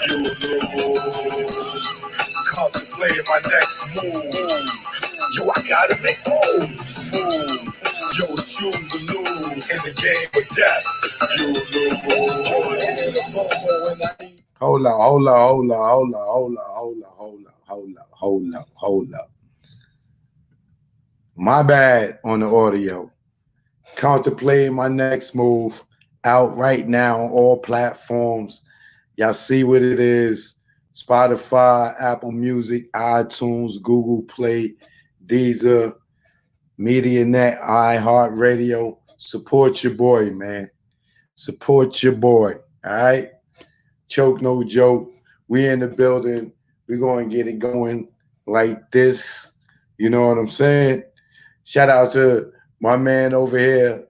You lose. Contemplating my next move. Yo, I gotta make moves. Yo, shoes are loose in the game of death. You lose. Hold up. My bad on the audio. Contemplating my next move. Out right now on all platforms. Y'all see what it is. Spotify, Apple Music, iTunes, Google Play, Deezer, MediaNet, iHeartRadio. Support your boy, man. Support your boy. All right? Choke no joke. We in the building. We're going to get it going like this. You know what I'm saying? Shout out to my man over here.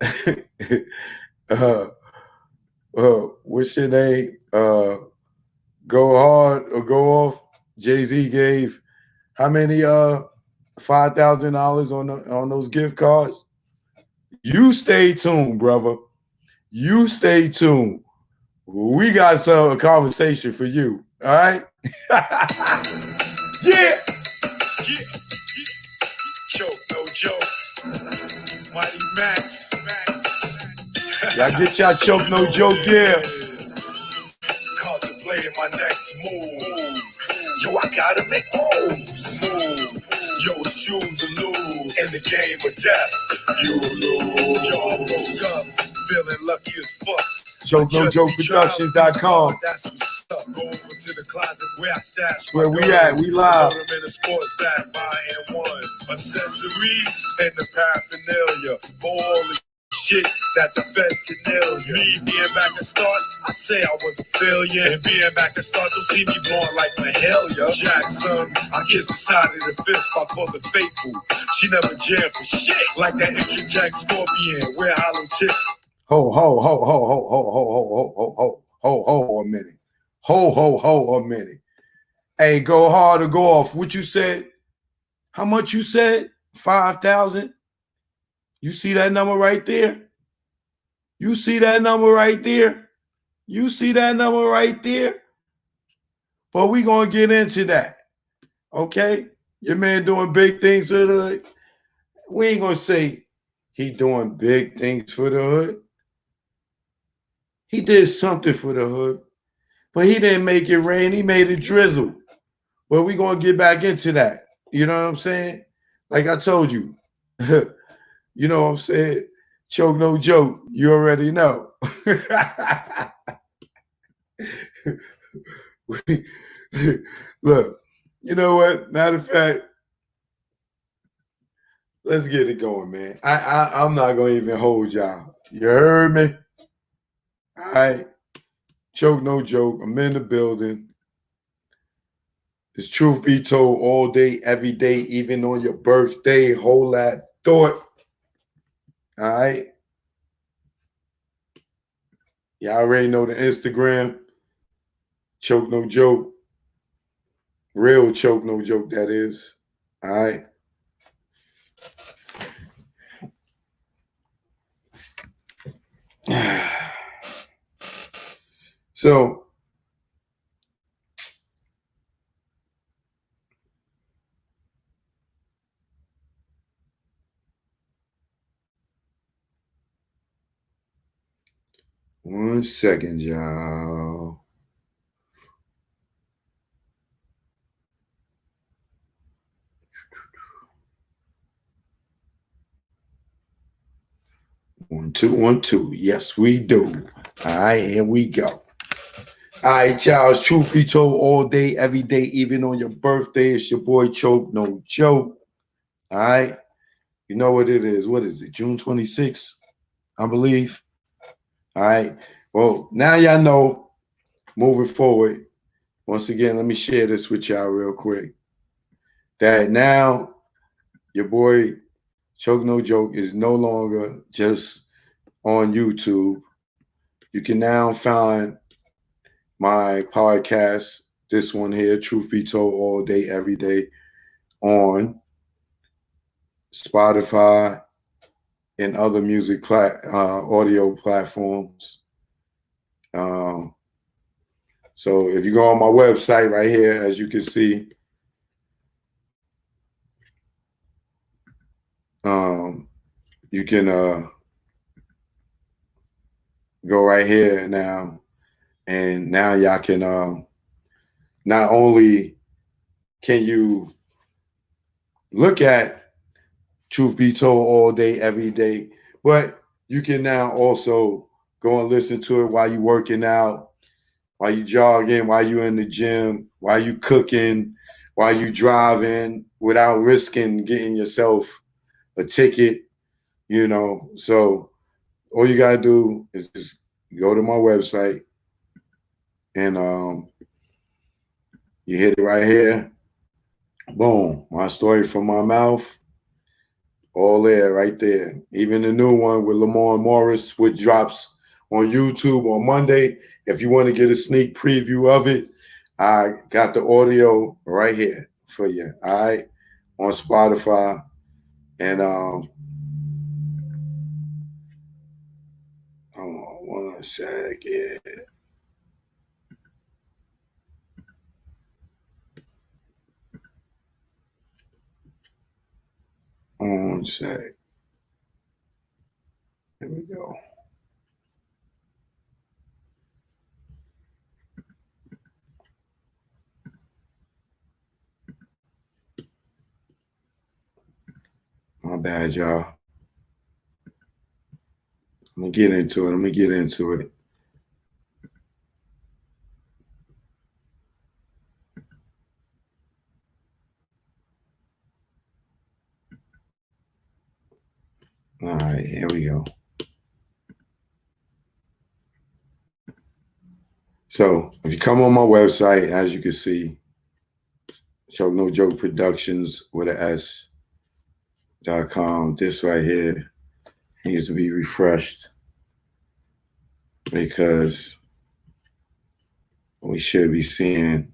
What's your name? Go hard or go off. Jay-Z gave how many $5,000 on those gift cards? You stay tuned, brother. You stay tuned. We got a conversation for you. All right? Yeah. Choke, no joke. Mighty Max. Y'all get y'all choke, no joke, yeah. Contemplating my next move. Yo, I gotta make moves. Yo, shoes are loose in the game of death. You lose. Yo, I woke up feeling lucky as fuck. ChokeNoJokeProductions.com. That's what's up. Go over to the closet where I stash. Where we at? We live. Put them in a sports bag, buying one. Accessories and the paraphernalia for all the shit that the feds can nail you. Me being back at start, I say I was a failure. And being back at start, don't see me blowing like Mahalia Jackson. I kissed the side of the fifth, I called her faithful. She never jammed for shit like that interjack scorpion. Wear hollow tips. Ho a minute. Ho a minute. Hey, go hard or go off. What you said? How much you said? 5,000? You see that number right there? You see that number right there? You see that number right there? But we gonna get into that. Okay? Your man doing big things for the hood. We ain't gonna say he doing big things for the hood. He did something for the hood, but he didn't make it rain. He made it drizzle. But we're going to get back into that. You know what I'm saying? Like I told you. You know what I'm saying? Choke no joke. You already know. Look, you know what? Matter of fact, let's get it going, man. I'm not going to even hold y'all. You heard me? All right. Choke no joke. I'm in the building. It's truth be told all day, every day, even on your birthday. Hold that thought. All right. Y'all already know the Instagram. Choke no joke. Real choke no joke, that is. All right. So, one second, y'all. One, two. Yes, we do. All right, here we go. All right, y'all. Truth be told, all day, every day, even on your birthday, it's your boy Choke No Joke. All right. You know what it is. What is it? June 26th, I believe. All right. Well, now y'all know, moving forward, once again, let me share this with y'all real quick. That now your boy Choke No Joke is no longer just on YouTube. You can now find my podcast, this one here, Truth Be Told, all day, every day, on Spotify and other music audio platforms. So if you go on my website right here, as you can see, you can go right here now, and now y'all can not only can you look at Truth Be Told all day, every day, but you can now also go and listen to it while you're working out, while you jogging, while you in the gym, while you cooking, while you driving, without risking getting yourself a ticket, you know. So all you gotta do is just go to my website and you hit it right here. Boom, my story from my mouth. All there, right there. Even the new one with Lamar Morris, which drops on YouTube on Monday. If you want to get a sneak preview of it, I got the audio right here for you. All right, on Spotify. And hold on one second. One sec. Here we go. My bad, y'all. I'm gonna get into it. All right, here we go. So if you come on my website, as you can see, Choke No Joke Productions with an S.com. This right here needs to be refreshed because we should be seeing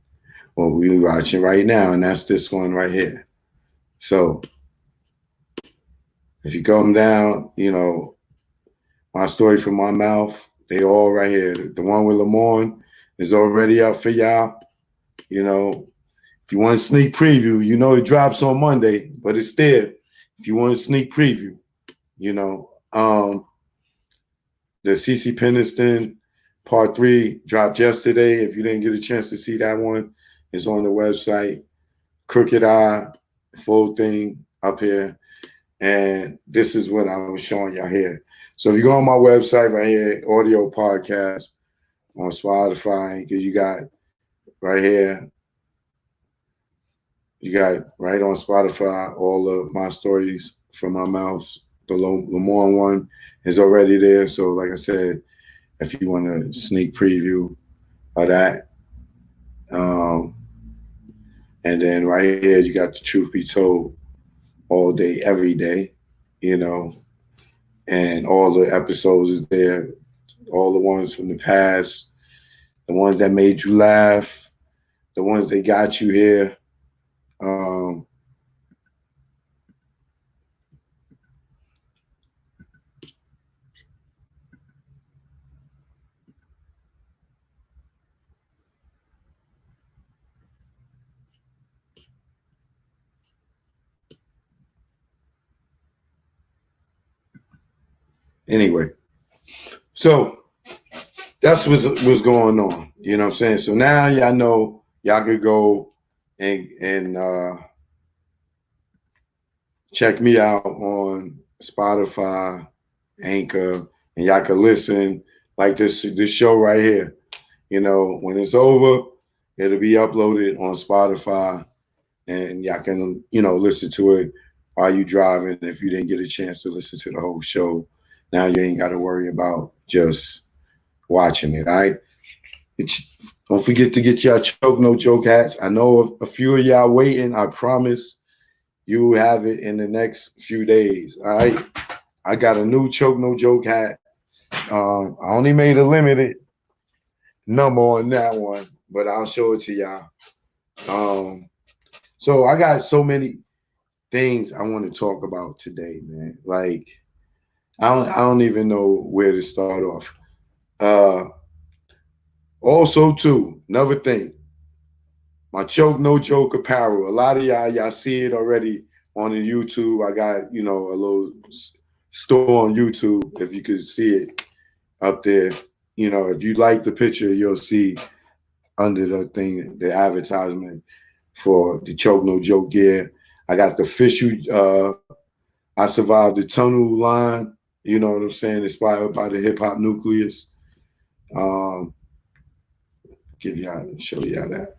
what we're watching right now, and that's this one right here. So if you come down, you know, my story from my mouth, they all right here. The one with Lamorne is already up for y'all. You know, if you want a sneak preview, you know it drops on Monday, but it's there. If you want a sneak preview, you know, the CeCe Peniston Part 3 dropped yesterday. If you didn't get a chance to see that one, it's on the website. Crooked Eye, full thing up here. And this is what I was showing y'all here. So if you go on my website right here, audio podcast on Spotify, because you got right here, you got right on Spotify all of my stories from my mouth. The Lamorne one is already there. So like I said, if you want a sneak preview of that. And then right here, you got the Truth Be Told all day, every day, you know, and all the episodes is there, all the ones from the past, the ones that made you laugh, the ones that got you here. Anyway, so that's what's going on. You know what I'm saying? So now y'all know y'all could go and check me out on Spotify, Anchor, and y'all can listen like this show right here. You know, when it's over, it'll be uploaded on Spotify, and y'all can, you know, listen to it while you driving. If you didn't get a chance to listen to the whole show, now you ain't got to worry about just watching it. All right. Don't forget to get your Choke No Joke hats. I know a few of y'all waiting. I promise you will have it in the next few days. All right. I got a new Choke No Joke hat. I only made a limited number on that one, but I'll show it to y'all. So I got so many things I want to talk about today, man. Like I don't even know where to start off. Also, too, another thing, my Choke No Joke apparel. A lot of y'all see it already on the YouTube. I got, a little store on YouTube, if you could see it up there. If you like the picture, you'll see under the thing, the advertisement for the Choke No Joke gear. I got the official I Survived the Tunnel line, you know what I'm saying, inspired by the hip hop nucleus. Show y'all that.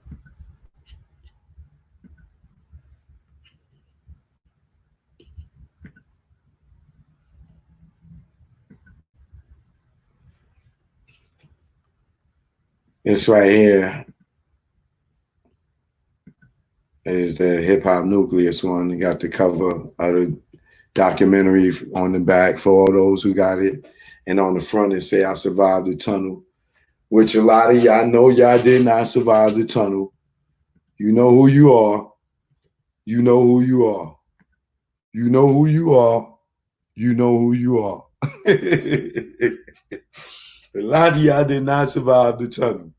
This right here is the hip hop nucleus one. You got the cover of the documentary on the back for all those who got it. And on the front it say I survived the tunnel, which a lot of y'all know y'all did not survive the tunnel. You know who you are. You know who you are. You know who you are. You know who you are. A lot of y'all did not survive the tunnel.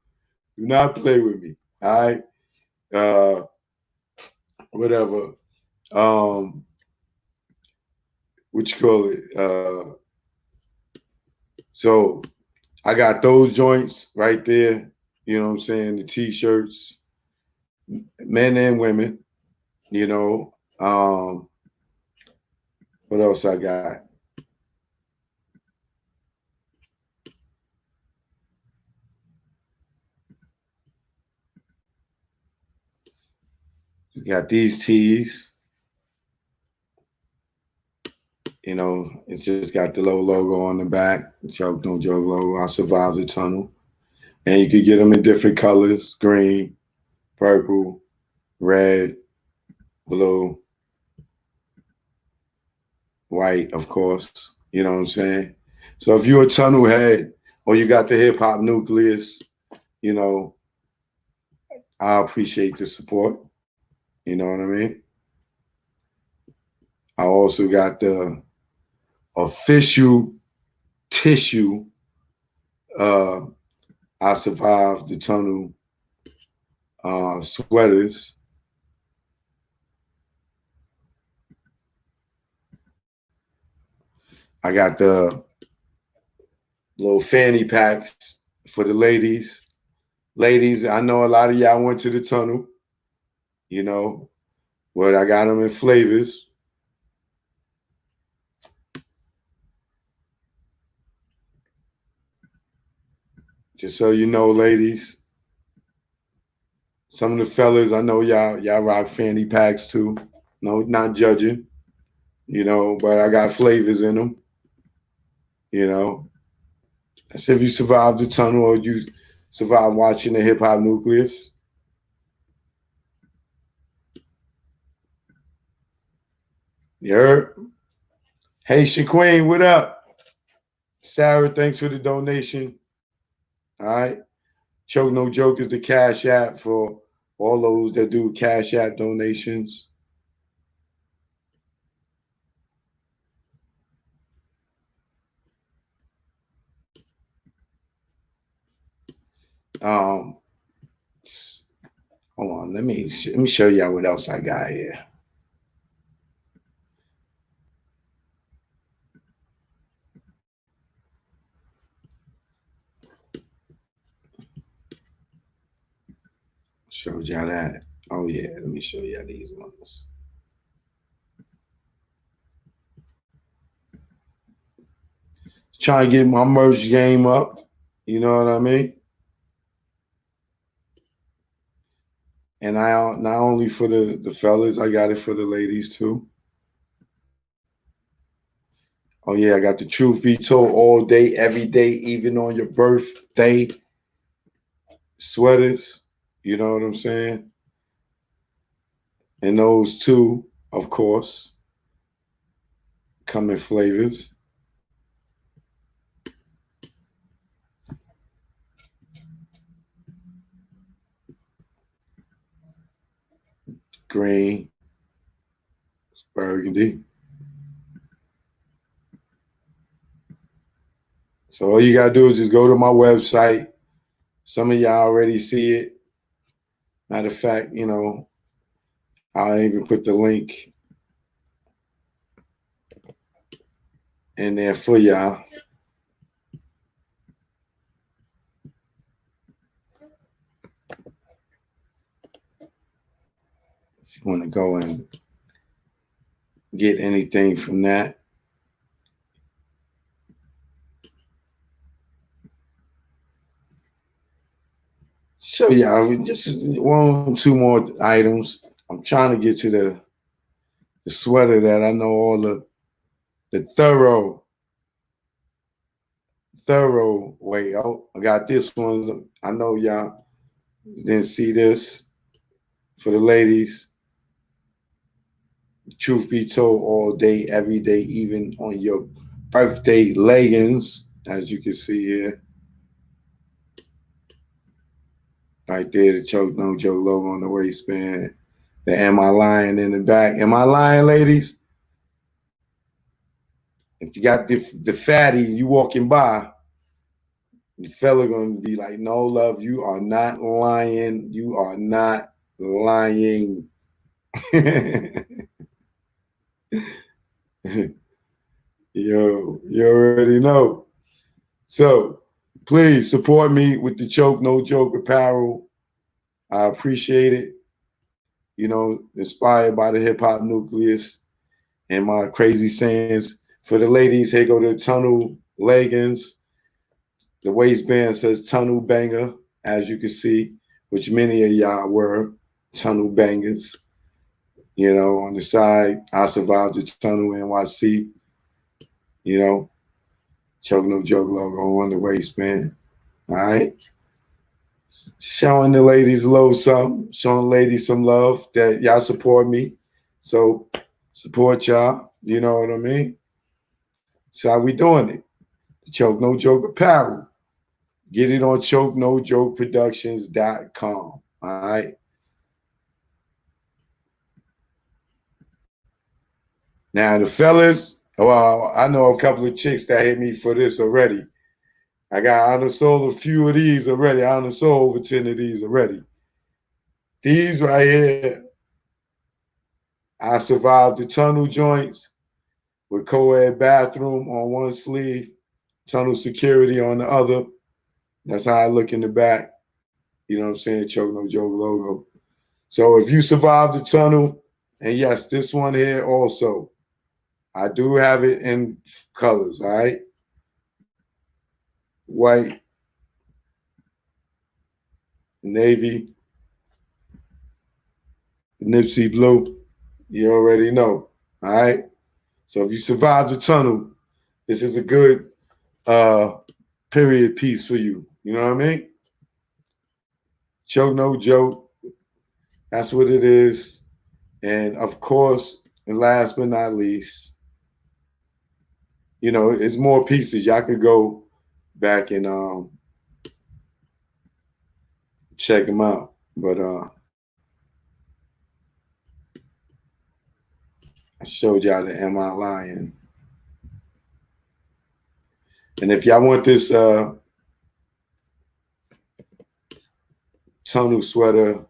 Do not play with me. All right. Whatever. What you call it? So I got those joints right there. You know what I'm saying? The t-shirts, men and women. What else I got? Got these tees. It's just got the little logo on the back. Choke No Joke logo. I survived the tunnel. And you could get them in different colors: green, purple, red, blue, white, of course. You know what I'm saying? So if you're a tunnel head or you got the hip hop nucleus, I appreciate the support. You know what I mean? I also got the official tissue I Survived the Tunnel sweaters. I got the little fanny packs for the ladies. Ladies, I know a lot of y'all went to the tunnel, but I got them in flavors. Just so you know, ladies, some of the fellas, I know y'all rock fanny packs too. No, not judging, but I got flavors in them. That's if you survive the tunnel or you survive watching the hip hop nucleus. You heard? Haitian Queen, what up? Sarah, thanks for the donation. All right. Choke No Joke is the Cash App for all those that do Cash App donations. Hold on, let me show y'all what else I got here. Showed y'all that. Oh yeah, let me show y'all these ones. Try to get my merch game up. You know what I mean? And I not only for the fellas, I got it for the ladies too. Oh yeah, I got the Truth Be Told all day, every day, even on your birthday sweaters. You know what I'm saying? And those two, of course, come in flavors. Green, burgundy. So all you gotta do is just go to my website, Some of y'all already see it. Matter of fact, you know, I'll even put the link in there for y'all. If you want to go and get anything from that. So yeah, just 1 or 2 more items. I'm trying to get to the sweater that I know all the thorough way. Oh, I got this one. I know y'all didn't see this. For the ladies, truth be told, all day, every day, even on your birthday leggings, as you can see here. Right there, the Choke No Joke logo on the waistband. The Am I Lying in the back. Am I lying, ladies? If you got the fatty, you walking by, the fella gonna be like, no, love, you are not lying. You are not lying. Yo, you already know. So please support me with the Choke No Joke apparel. I appreciate it. You know, inspired by the hip hop nucleus and my crazy sayings. For the ladies, here go the tunnel leggings. The waistband says tunnel banger, as you can see, which many of y'all were tunnel bangers. You know, on the side, I survived the tunnel NYC. You know, Choke No Joke logo on the waistband. All right. Showing the ladies a little something, showing ladies some love that y'all support me. So support y'all. You know what I mean? So how we doing it? Choke No Joke apparel. Get it on ChokeNoJokeProductions.com. All right. Now the fellas, well, I know a couple of chicks that hit me for this already. I done sold a few of these already. I done sold over 10 of these already. These right here, I survived the tunnel joints with co-ed bathroom on one sleeve, tunnel security on the other. That's how I look in the back. You know what I'm saying? Choke No Joke logo. So if you survive the tunnel, and yes, this one here also, I do have it in colors, all right? White, navy, Nipsey blue. You already know, all right? So if you survive the tunnel, this is a good period piece for you. You know what I mean? Choke No Joke. That's what it is. And of course, and last but not least, you know, it's more pieces. Y'all could go back and check them out. But I showed y'all the Am I Lying? And if y'all want this tunnel sweater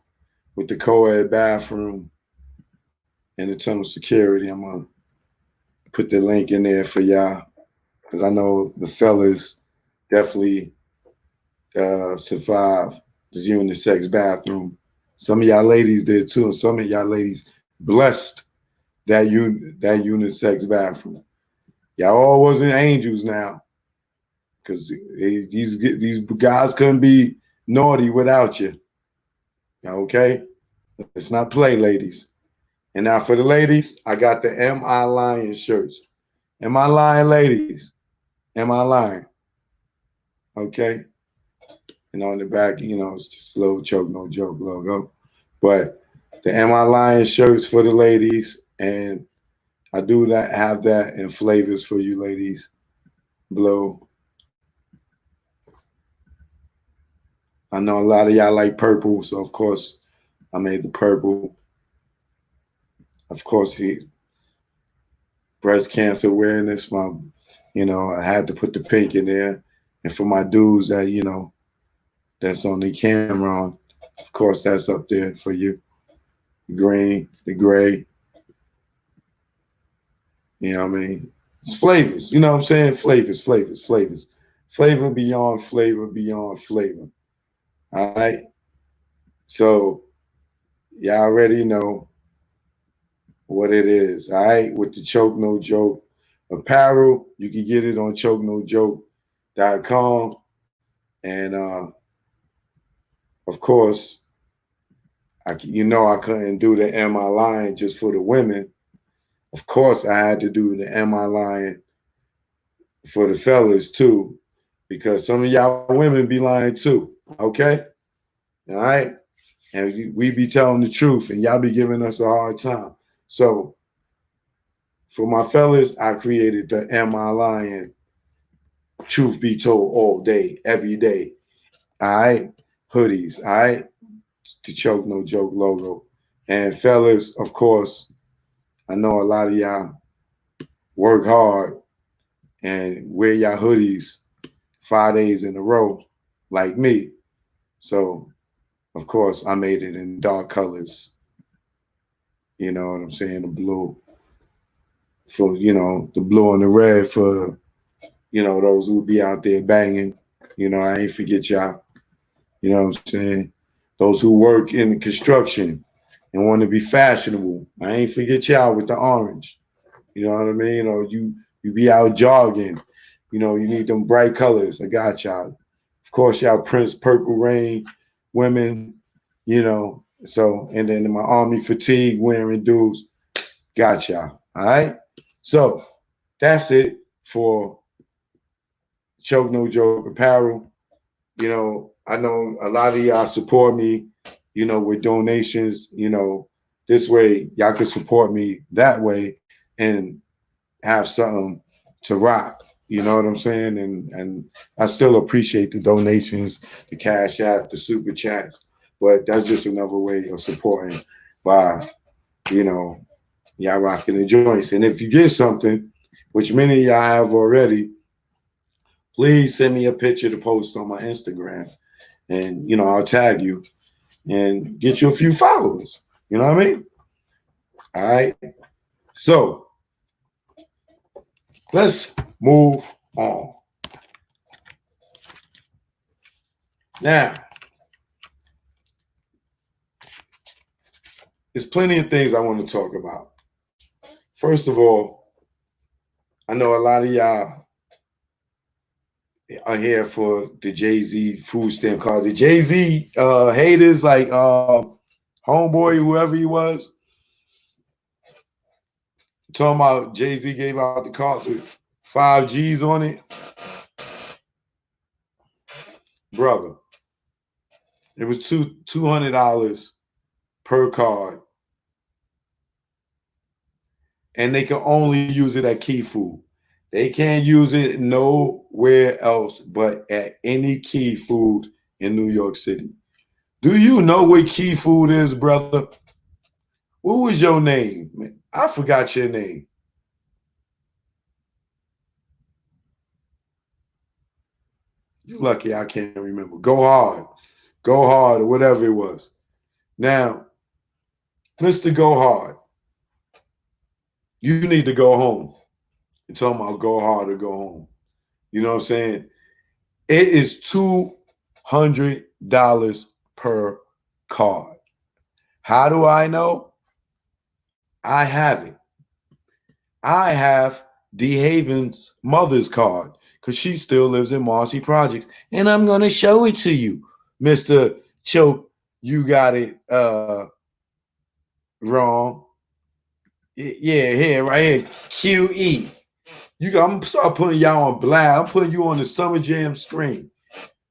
with the co-ed bathroom and the tunnel security, I'm gonna put the link in there for y'all, because I know the fellas definitely survived this unisex bathroom. Some of y'all ladies did too, and some of y'all ladies blessed that unisex bathroom. Y'all all wasn't angels now, because these guys couldn't be naughty without you. Okay? Let's not play, ladies. And now for the ladies, I got the Am I Lying shirts. Am I lying, ladies? Am I lying? Okay? And on the back, you know, it's just a little Choke No Joke logo. But the Am I Lying shirts for the ladies, and I do have that in flavors for you ladies. Blue. I know a lot of y'all like purple, so of course I made the purple. Of course, breast cancer awareness. I had to put the pink in there. And for my dudes that, you know, that's on the camera on. Of course, that's up there for you. Green, the gray. You know what I mean? It's flavors. You know what I'm saying? Flavors, flavors, flavors. Flavor beyond flavor beyond flavor. All right. So y'all already know what it is. All right. With the Choke No Joke apparel, you can get it on chokenojoke.com. And of course, I couldn't do the Am I Lying just for the women. Of course, I had to do the Am I Lying for the fellas too, because some of y'all women be lying too. Okay? All right? And we be telling the truth and y'all be giving us a hard time. So for my fellas, I created the Am I Lying Truth Be Told all day, every day. All right? Hoodies. All right? The Choke No Joke logo. And fellas, of course, I know a lot of y'all work hard and wear y'all hoodies 5 days in a row, like me. So, of course, I made it in dark colors. You know what I'm saying? The blue for, the blue and the red for, those who be out there banging. I ain't forget y'all. You know what I'm saying? Those who work in construction and want to be fashionable. I ain't forget y'all with the orange. You know what I mean? Or you be out jogging. You need them bright colors. I got y'all. Of course, y'all Prince Purple Rain women, So, and then my army fatigue wearing dudes, got y'all. All right? So, that's it for Choke No Joke apparel. I know a lot of y'all support me, with donations, this way y'all can support me that way and have something to rock. You know what I'm saying? And I still appreciate the donations, the Cash App, the Super Chats, but that's just another way of supporting by, y'all rocking the joints. And if you get something, which many of y'all have already, please send me a picture to post on my Instagram. And, I'll tag you and get you a few followers. You know what I mean? All right. So let's move on. Now, there's plenty of things I want to talk about. First of all, I know a lot of y'all are here for the Jay-Z food stamp card. The Jay-Z haters, like Homeboy, whoever he was, talking about Jay-Z gave out the card with 5 G's on it. Brother, it was $200 per card. And they can only use it at Keyfood. They can't use it nowhere else but at any Keyfood in New York City. Do you know what Keyfood is, brother? What was your name? Man, I forgot your name. You lucky I can't remember. Go hard, or whatever it was. Now, Mr. Go Hard, you need to go home. You're talking about go hard or go home. You know what I'm saying? It is $200 per card. How do I know? I have it. I have D. Haven's mother's card because she still lives in Marcy Projects. And I'm going to show it to you, Mr. Choke. You got it wrong. Yeah, here, right here. QE. I'm going to start putting y'all on blast. I'm putting you on the Summer Jam screen.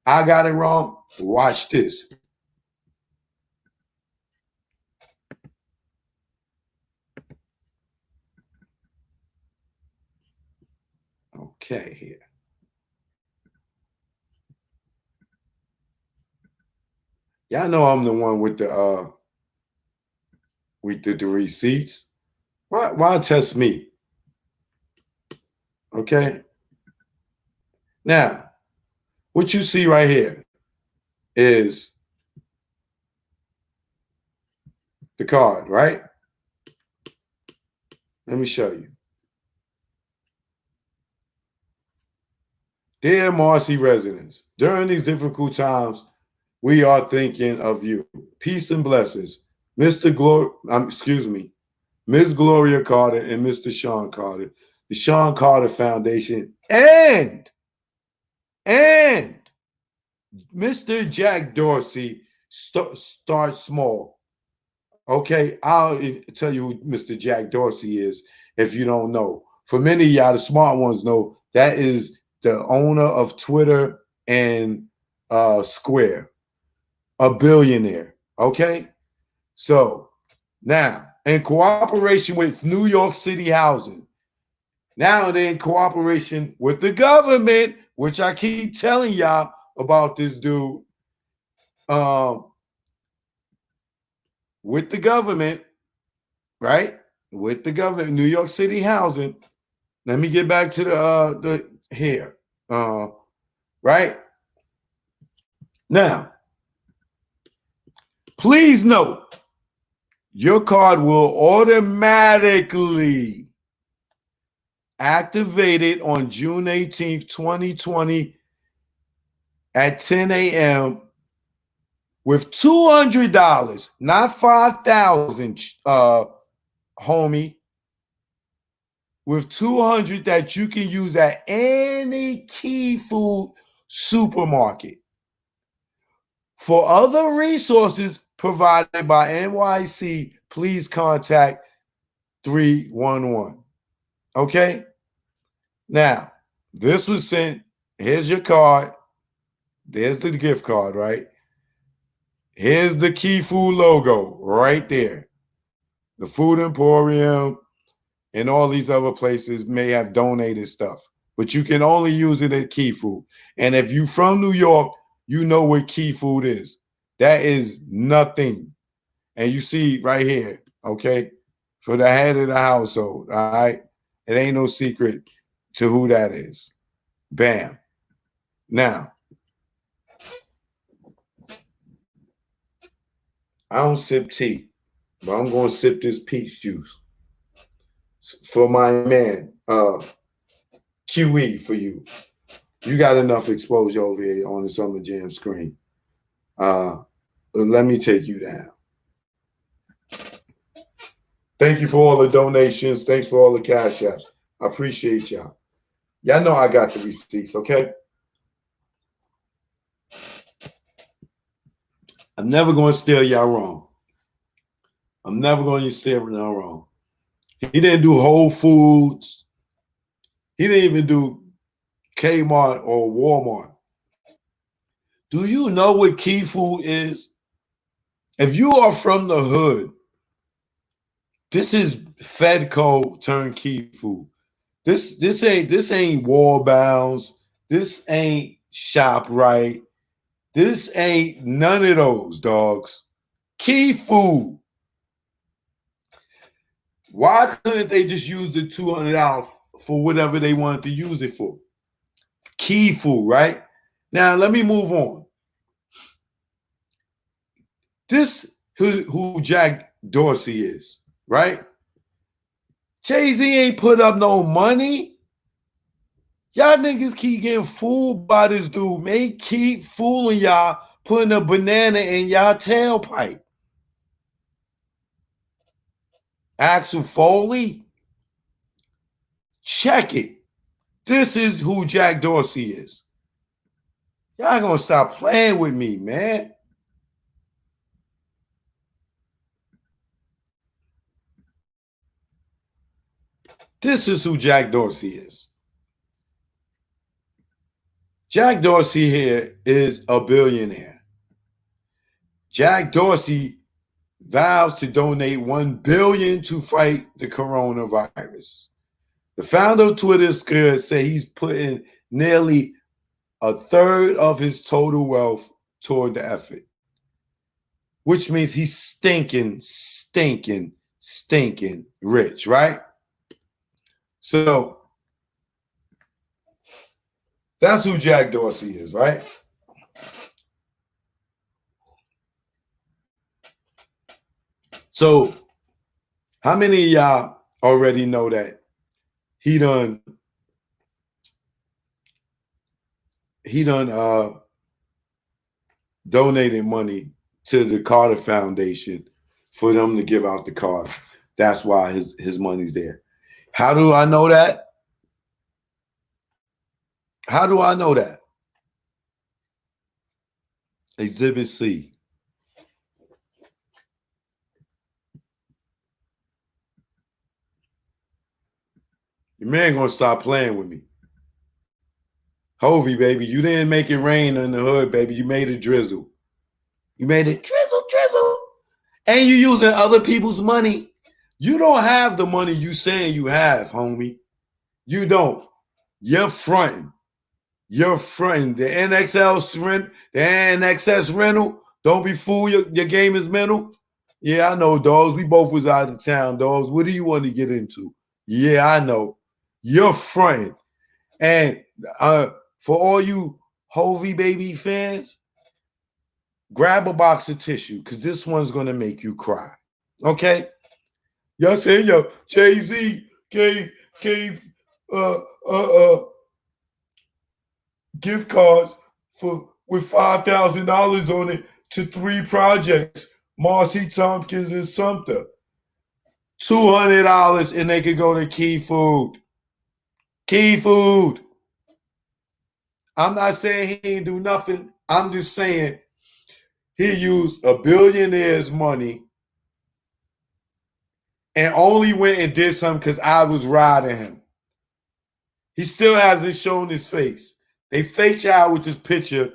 I got it wrong. Watch this. Okay, here. Y'all know I'm the one with the receipts. Why test me? Okay. Now, what you see right here is the card, right? Let me show you. Dear Marcy residents, during these difficult times, we are thinking of you. Peace and blessings. Ms. Gloria Carter and Mr. Sean Carter, the Sean Carter Foundation, and Mr. Jack Dorsey start small. Okay, I'll tell you who Mr. Jack Dorsey is if you don't know. For many of y'all, the smart ones know that is the owner of Twitter and Square, a billionaire. Okay, so now in cooperation with New York City Housing, now they're in cooperation with the government, which I keep telling y'all about this dude. With the government, right? With the government, New York City Housing. Let me get back to the here. Right? Now, please note, your card will automatically activate it on June 18th, 2020 at 10 a.m. with $200, not $5,000, homie. With $200 that you can use at any Keyfood supermarket. For other resources provided by NYC, please contact 311. Okay? Now, this was sent. Here's your card. There's the gift card, right? Here's the Keyfood logo right there. The Food Emporium and all these other places may have donated stuff, but you can only use it at Keyfood. And if you're from New York, you know what Keyfood is. That is nothing. And you see right here, okay, for the head of the household, all right? It ain't no secret to who that is. Bam. Now, I don't sip tea, but I'm going to sip this peach juice. For my man, QE for you. You got enough exposure over here on the Summer Jam screen. Let me take you down. Thank you for all the donations. Thanks for all the cash apps. I appreciate y'all. Y'all know I got the receipts, okay? I'm never going to steer y'all wrong. I'm never going to steer y'all wrong. He didn't do Whole Foods. He didn't even do Kmart or Walmart. Do you know what Keyfood is? If you are from the hood, this is Fedco turned Keyfood. This ain't Wallbounds. This ain't ShopRite. This ain't none of those, dogs. Keyfood. Why couldn't they just use the $200 for whatever they wanted to use it for? Keyfood, right? Now, let me move on. This who Jack Dorsey is, right? Jay-Z ain't put up no money. Y'all niggas keep getting fooled by this dude. They keep fooling y'all, putting a banana in y'all tailpipe. Axel Foley, check it. This is who Jack Dorsey is. Y'all gonna stop playing with me, man. This is who Jack Dorsey is. Jack Dorsey here is a billionaire. Jack Dorsey vows to donate $1 billion to fight the coronavirus. The founder of Twitter said he's putting nearly a third of his total wealth toward the effort, which means he's stinking rich, right? So that's who Jack Dorsey is, right? So how many of y'all already know that he done donated money to the Carter Foundation for them to give out the cars? That's why his money's there. How do I know that? How do I know that? Exhibit C. Your man gonna stop playing with me. Hovey, baby, you didn't make it rain in the hood, baby. You made it drizzle. You made it drizzle. And you using other people's money. You don't have the money you saying you have, homie. You don't. You're fronting. You're fronting. The NXS rental. Don't be fooled. Your game is mental. Yeah, I know, dogs. We both was out of town, dogs. What do you want to get into? Yeah, I know. You're fronting. And for all you Hovey baby fans, grab a box of tissue because this one's gonna make you cry. Okay? Y'all saying yo Jay-Z gave gift cards with $5,000 on it to 3 projects, Marcy Tompkins and Sumter. $200 and they could go to Keyfood. Keyfood. I'm not saying he ain't do nothing. I'm just saying he used a billionaire's money and only went and did something because I was riding him. He still hasn't shown his face. They fake y'all with this picture,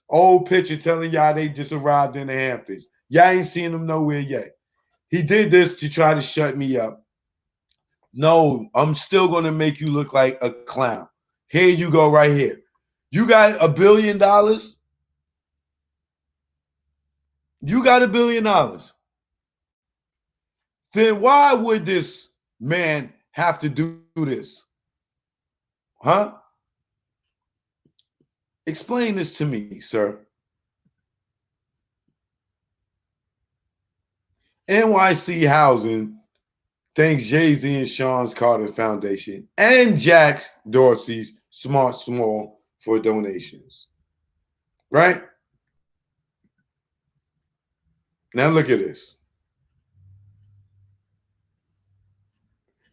old picture telling y'all they just arrived in the Hamptons. Y'all ain't seen him nowhere yet. He did this to try to shut me up. No, I'm still going to make you look like a clown. Here you go right here. You got $1 billion? You got $1 billion. Then why would this man have to do this? Huh? Explain this to me, sir. NYC Housing thanks Jay-Z and Sean Carter Foundation and Jack Dorsey's Smart Small for donations. Right? Now look at this.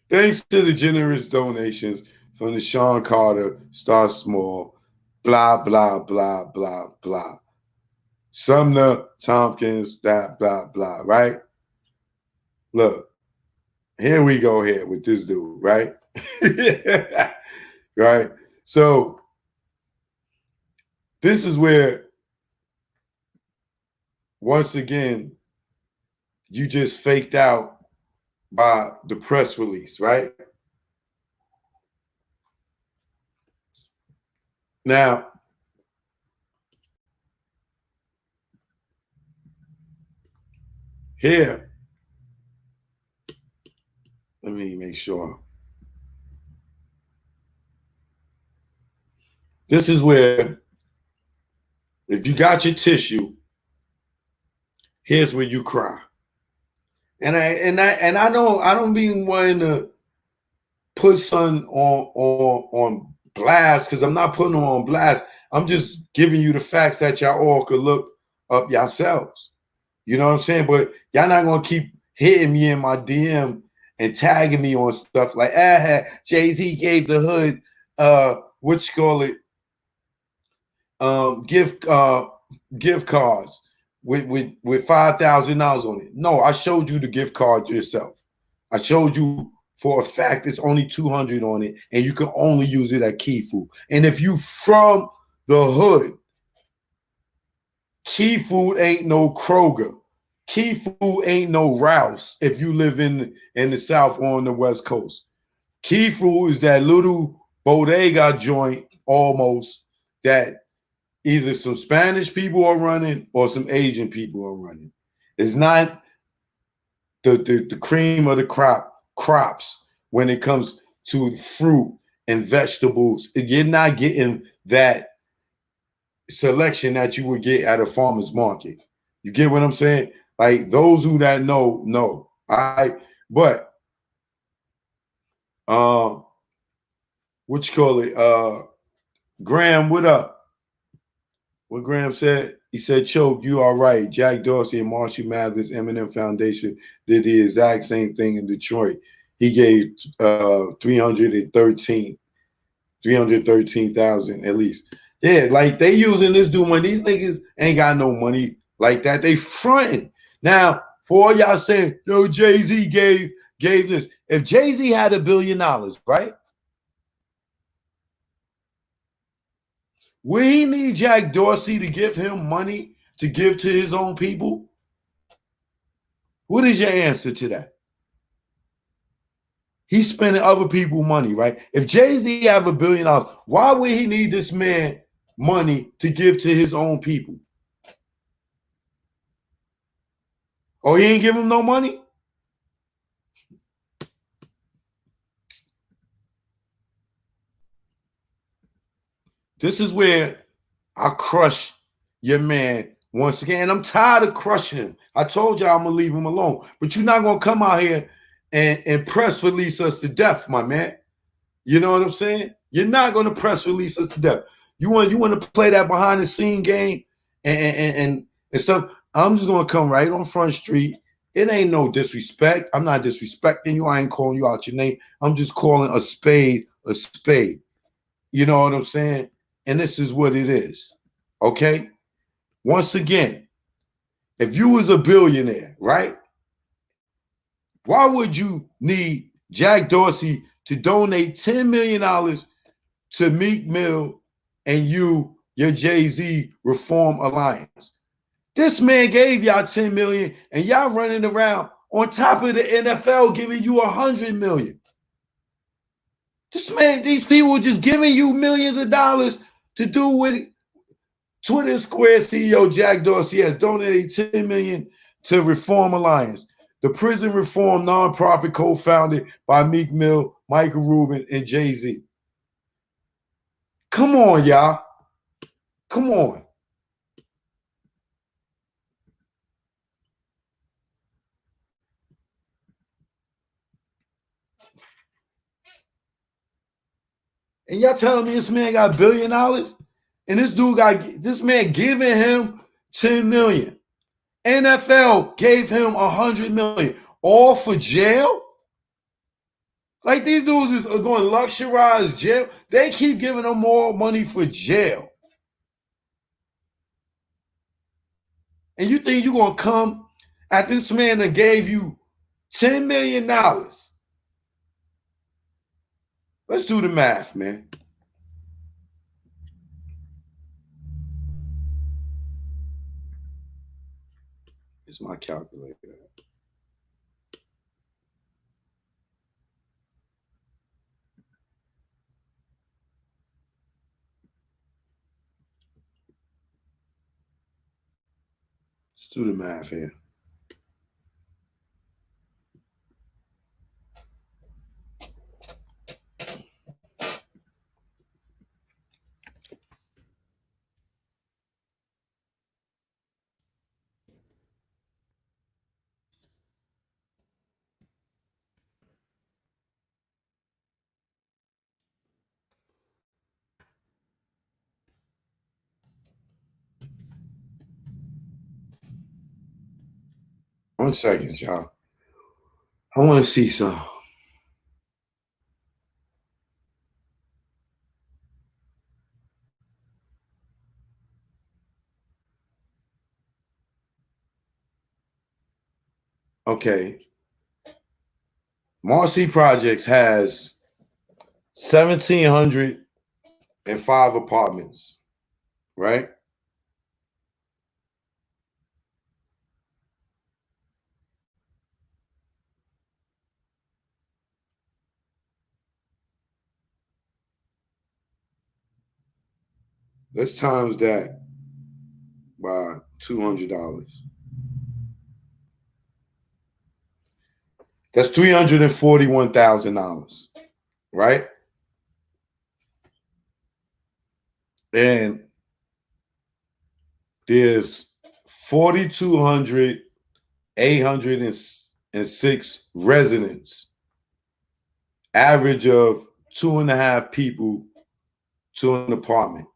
Thanks to the generous donations from the Sean Carter, Start Small, blah, blah, blah, blah, blah. Sumner, Tompkins, blah, blah, blah, right? Look, here we go here with this dude, right? Right? So this is where, once again, you just faked out by the press release, right? Now, here, let me make sure. This is where, if you got your tissue, here's where you cry. And I don't mean wanting to put son on blast, because I'm not putting them on blast. I'm just giving you the facts that y'all all could look up yourselves. You know what I'm saying? But y'all not gonna keep hitting me in my DM and tagging me on stuff like, Jay-Z gave the hood what you call it, gift cards with $5,000 on it. No, I showed you the gift card yourself. I showed you for a fact it's only $200 on it, and you can only use it at Keyfood. And if you from the hood, Keyfood ain't no Kroger. Keyfood ain't no Rouse if you live in the South or on the West Coast. Keyfood is that little bodega joint almost that either some Spanish people are running or some Asian people are running. It's not the cream of the crops when it comes to fruit and vegetables. You're not getting that selection that you would get at a farmer's market. You get what I'm saying? Like those who that know. All right. But what you call it? Graham, what up? What Graham said? He said, Choke, you are right. Jack Dorsey and Marshall Mathers Eminem Foundation did the exact same thing in Detroit. He gave 313,000 at least. Yeah, like they using this dude money. These niggas ain't got no money like that. They fronting. Now, for all y'all saying, yo, Jay-Z gave this. If Jay-Z had $1 billion, right? Will he need Jack Dorsey to give him money to give to his own people? What is your answer to that? He's spending other people's money, right? If Jay-Z have $1 billion, why would he need this man money to give to his own people? Oh, he ain't give him no money? This is where I crush your man once again. I'm tired of crushing him. I told y'all I'm going to leave him alone. But you're not going to come out here and press release us to death, my man. You know what I'm saying? You're not going to press release us to death. You want to play that behind the scene game and stuff. I'm just going to come right on Front Street. It ain't no disrespect. I'm not disrespecting you. I ain't calling you out your name. I'm just calling a spade a spade. You know what I'm saying? And this is what it is. Okay? Once again, if you was a billionaire, right? Why would you need Jack Dorsey to donate $10 million to Meek Mill and your Jay-Z Reform Alliance? This man gave y'all $10 million and y'all running around on top of the NFL giving you $100 million. These people just giving you millions of dollars to do with it. Twitter Square CEO Jack Dorsey has donated $10 million to Reform Alliance, the prison reform nonprofit co-founded by Meek Mill, Michael Rubin, and Jay-Z. Come on, y'all. Come on. And y'all telling me this man got $1 billion? And this man giving him $10 million. NFL gave him $100 million. All for jail? Like these dudes are going to luxurize jail. They keep giving them more money for jail. And you think you're going to come at this man that gave you $10 million? Let's do the math, man. It's my calculator. Let's do the math here. One second, y'all. I want to see some. Okay. Marcy Projects has 1,705 apartments, right? Let's times that by $200. That's $341,000, right? And there's 4,200 806 residents, average of 2.5 people to an apartment,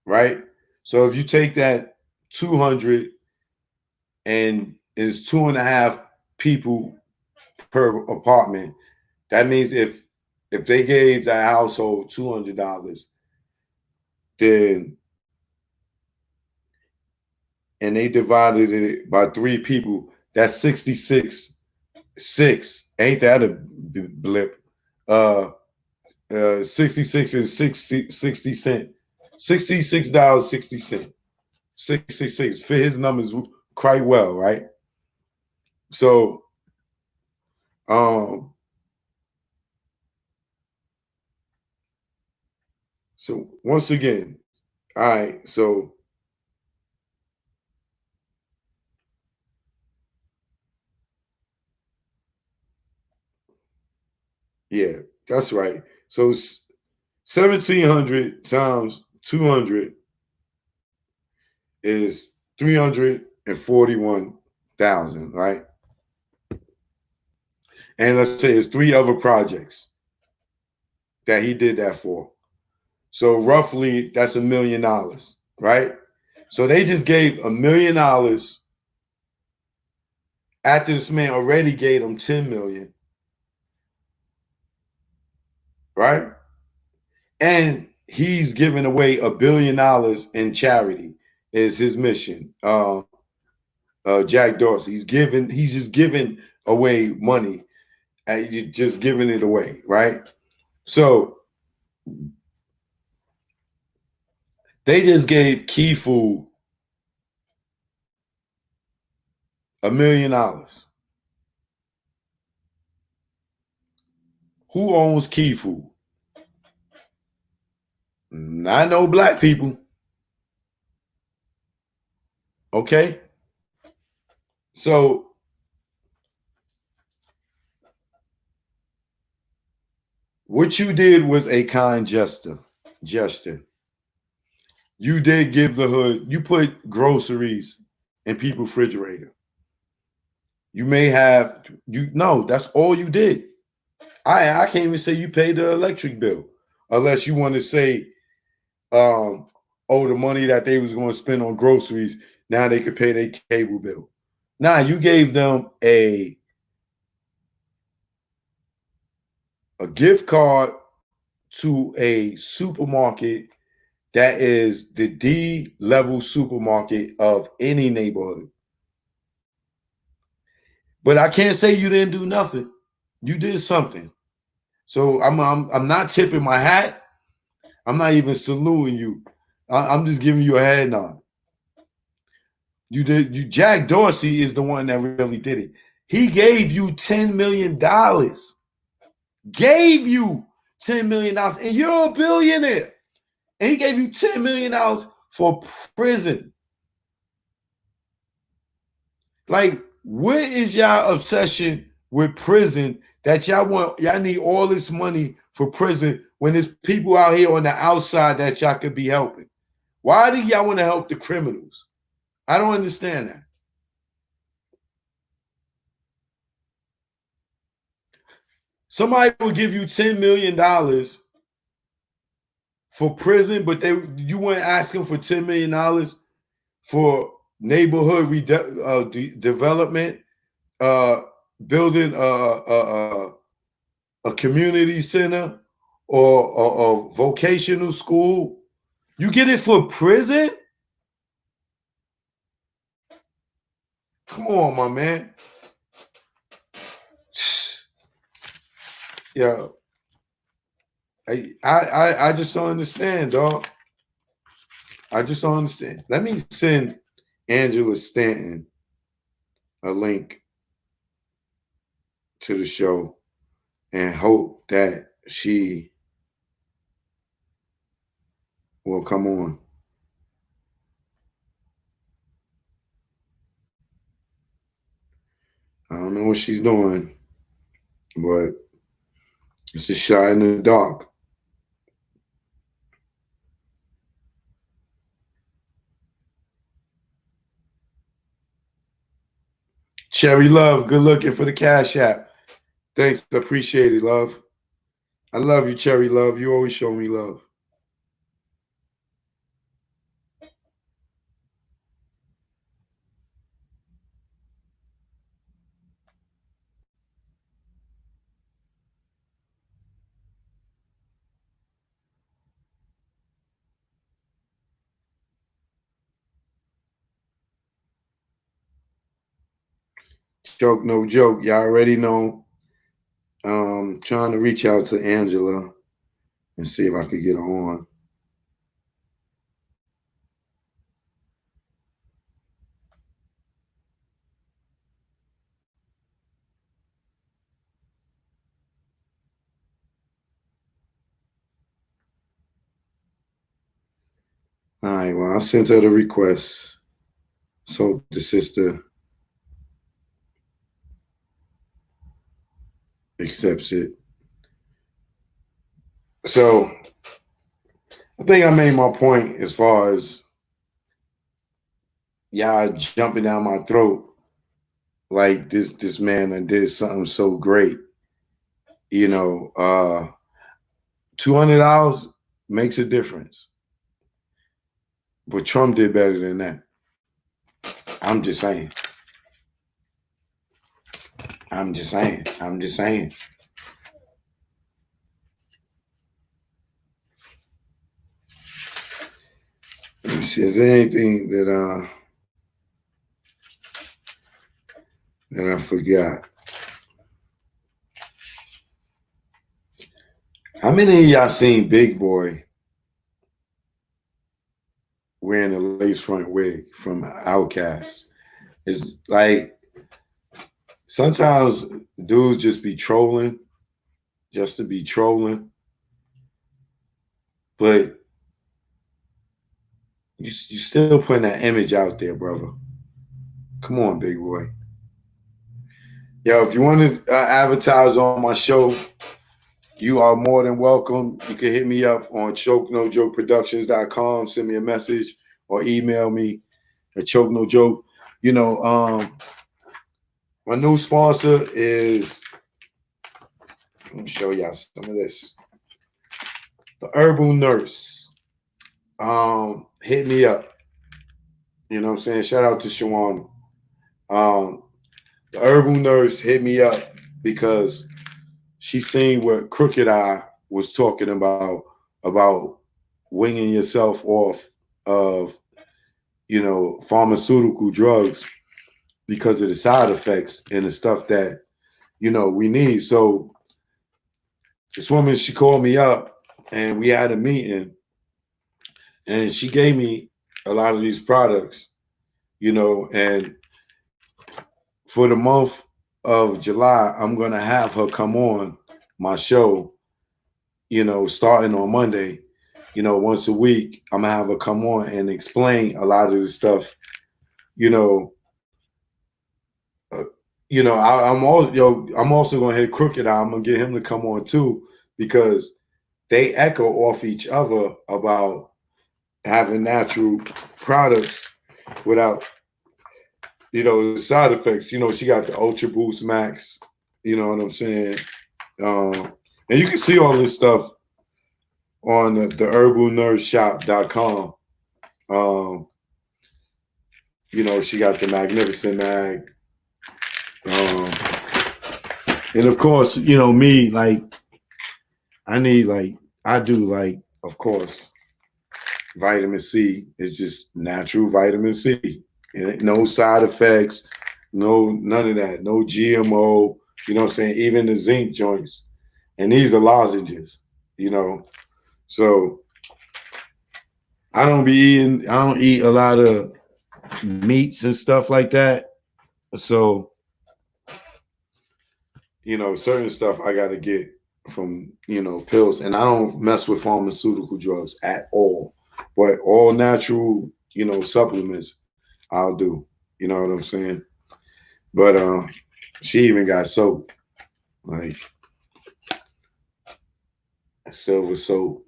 right? So if you take that 200 and is 2.5 people per apartment, that means if they gave that household $200, then and they divided it by 3 people, that's 66. 6. Ain't that a blip? 66 and 60 cent. $66.60. 66 fit his numbers quite well, right? So so once again, all right, so yeah, that's right. So 1,700 times 200 is 341,000, right? And let's say it's 3 other projects that he did that for. So roughly that's $1 million, right? So they just gave $1 million after this man already gave them 10 million, right? And he's giving away $1 billion in charity is his mission. Jack Dorsey, he's just giving away money, and you're just giving it away, right? So they just gave Keyfood $1 million. Who owns Keyfood? Not no black people. Okay. So what you did was a kind gesture. You did give the hood, you put groceries in people's refrigerator. You may have no, that's all you did. I can't even say you paid the electric bill unless you want to say oh, the money that they was going to spend on groceries, now they could pay their cable bill. Nah, you gave them a gift card to a supermarket that is the D level supermarket of any neighborhood. But I can't say you didn't do nothing. You did something. So I'm not tipping my hat. I'm not even saluting you. I'm just giving you a head nod. You did. Jack Dorsey is the one that really did it. He gave you $10 million. Gave you $10 million, and you're a billionaire. And he gave you $10 million for prison. Like, what is y'all obsession with prison that y'all need all this money for prison when there's people out here on the outside that y'all could be helping? Why do y'all want to help the criminals? I don't understand that. Somebody will give you $10 million for prison, but you weren't asking for $10 million for neighborhood development, building a community center or a vocational school. You get it for prison? Come on, my man. Yeah. I just don't understand, dog. I just don't understand. Let me send Angela Stanton a link to the show and hope that she will come on. I don't know what she's doing, but it's a shot in the dark. Cherry Love, good looking for the Cash App. Thanks, appreciate it, love. I love you, Cherry Love. You always show me love. Joke, no joke. Y'all already know. Trying to reach out to Angela and see if I could get her on. All right, well, I sent her the request. So the sister accepts it. So I think I made my point as far as y'all jumping down my throat like this man that did something so great. You know, $200 makes a difference. But Trump did better than that. I'm just saying. I'm just saying. I'm just saying. Is there anything that I forgot? How many of y'all seen Big Boy wearing a lace front wig from Outkast? It's like sometimes dudes just be trolling, just to be trolling. But you still putting that image out there, brother. Come on, Big Boy. Yo, if you want to advertise on my show, you are more than welcome. You can hit me up on chokenojokeproductions.com, send me a message, or email me at chokenojoke. You know, my new sponsor is, let me show y'all some of this. The Herbal Nurse. Hit me up. You know what I'm saying? Shout out to Shawana. The Herbal Nurse hit me up because she seen what Crooked Eye was talking about winging yourself off of, you know, pharmaceutical drugs because of the side effects and the stuff that, you know, we need. So this woman, she called me up and we had a meeting and she gave me a lot of these products, you know, and for the month of July, I'm going to have her come on my show, you know, starting on Monday, you know, once a week. I'm going to have her come on and explain a lot of the stuff, you know. I'm also going to hit Crooked Eye. I'm going to get him to come on too, because they echo off each other about having natural products without, you know, the side effects. You know, she got the Ultra Boost Max, you know what I'm saying? And you can see all this stuff on the herbalnurseshop.com. You know, she got the Magnificent Mag. And of course, you know, me, like, I do, of course, vitamin C. It's just natural vitamin C. And no side effects, none of that, no GMO, you know what I'm saying? Even the zinc joints. And these are lozenges, you know. So I don't eat a lot of meats and stuff like that. So, you know, certain stuff I got to get from, you know, pills. And I don't mess with pharmaceutical drugs at all. But all natural, you know, supplements I'll do. You know what I'm saying? But she even got soap, like silver soap.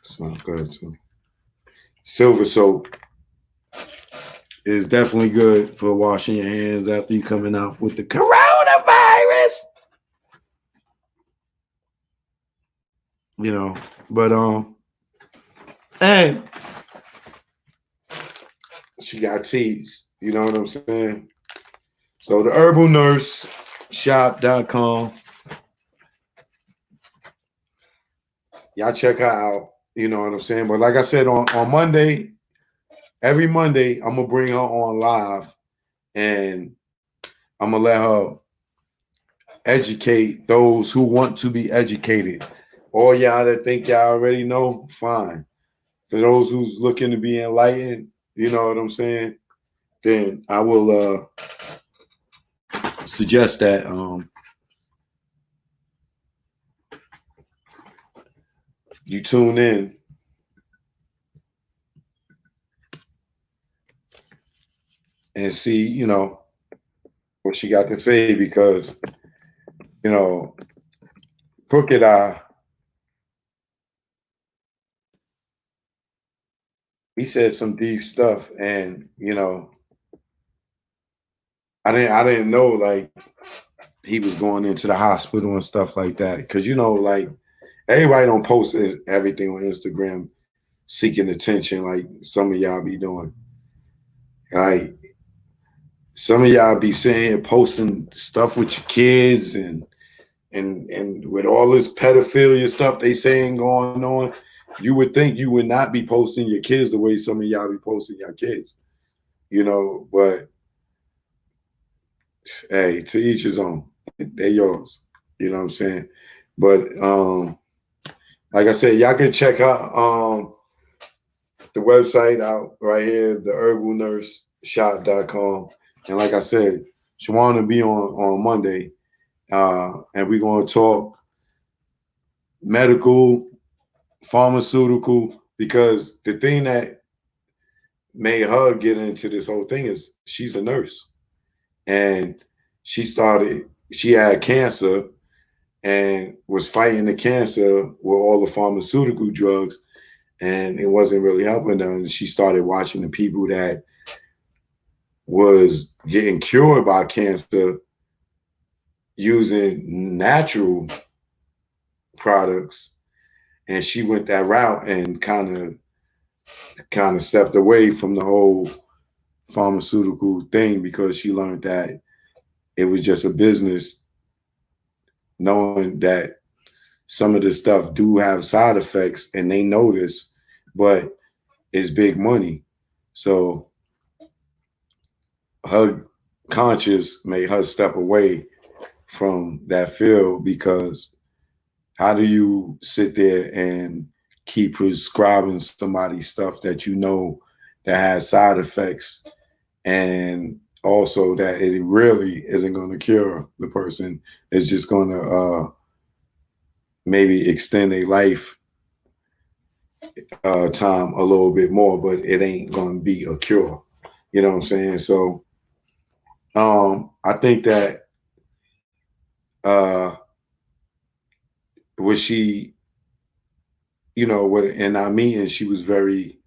Smells good too. Silver soap. is definitely good for washing your hands after you coming out with the coronavirus. You know, but and she got teas. You know what I'm saying? So the herbal nurse shop.com. Y'all check her out. You know what I'm saying? But like I said, on Monday, every Monday, I'm gonna bring her on live and I'm gonna let her educate those who want to be educated. All y'all that think y'all already know, fine. For those who's looking to be enlightened, you know what I'm saying? Then I will suggest that you tune in and see, you know, what she got to say because, you know, Crooked Eye, he said some deep stuff, and you know, I didn't know like he was going into the hospital and stuff like that because you know, like everybody don't post everything on Instagram seeking attention like some of y'all be doing. Like some of y'all be sitting here posting stuff with your kids and with all this pedophilia stuff they saying going on, you would think you would not be posting your kids the way some of y'all be posting your kids, you know. But hey, to each his own. They're yours. You know what I'm saying? But like I said, y'all can check out the website out right here, the herbalnurseshop.com. And like I said, she wanted to be on Monday. And we're gonna talk medical, pharmaceutical, because the thing that made her get into this whole thing is she's a nurse. And she had cancer and was fighting the cancer with all the pharmaceutical drugs, and it wasn't really helping her. And she started watching the people that was getting cured by cancer using natural products, and she went that route and kind of stepped away from the whole pharmaceutical thing because she learned that it was just a business, knowing that some of this stuff do have side effects and they know this, but it's big money. So her conscience made her step away from that field because how do you sit there and keep prescribing somebody stuff that you know that has side effects and also that it really isn't going to cure the person? It's just going to maybe extend a life time a little bit more, but it ain't going to be a cure. You know what I'm saying? So I think that uh, was she, you know, in our meeting, she was very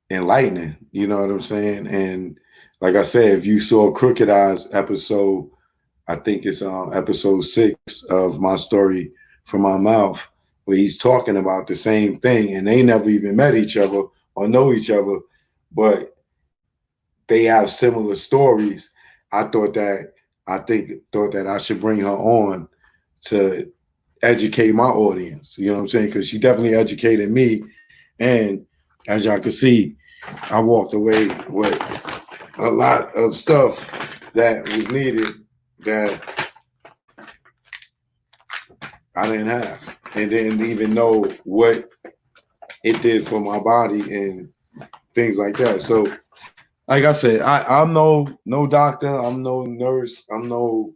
enlightening. You know what I'm saying? And like I said, if you saw Crooked Eyes episode, I think it's episode 6 of My Story from My Mouth, where he's talking about the same thing, and they never even met each other or know each other, but they have similar stories. I thought that I should bring her on to educate my audience. You know what I'm saying? Because she definitely educated me, and as y'all can see, I walked away with a lot of stuff that was needed that I didn't have and didn't even know what it did for my body and things like that. So, like I said, I'm no doctor, I'm no nurse, I'm no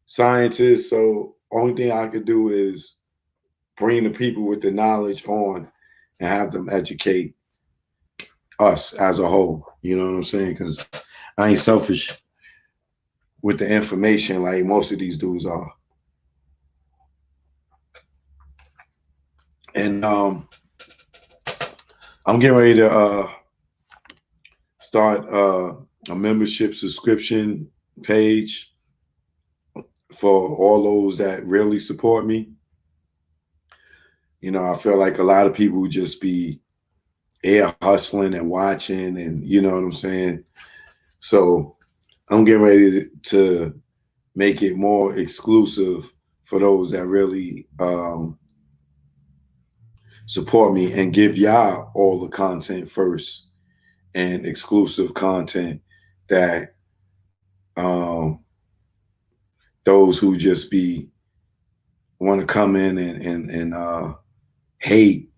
scientist. So only thing I could do is bring the people with the knowledge on and have them educate us as a whole. You know what I'm saying? Because I ain't selfish with the information like most of these dudes are. And I'm getting ready to start a membership subscription page for all those that really support me. You know, I feel like a lot of people just be air hustling and watching, and you know what I'm saying? So I'm getting ready to make it more exclusive for those that really support me and give y'all all the content first and exclusive content that those who just be want to come in and hate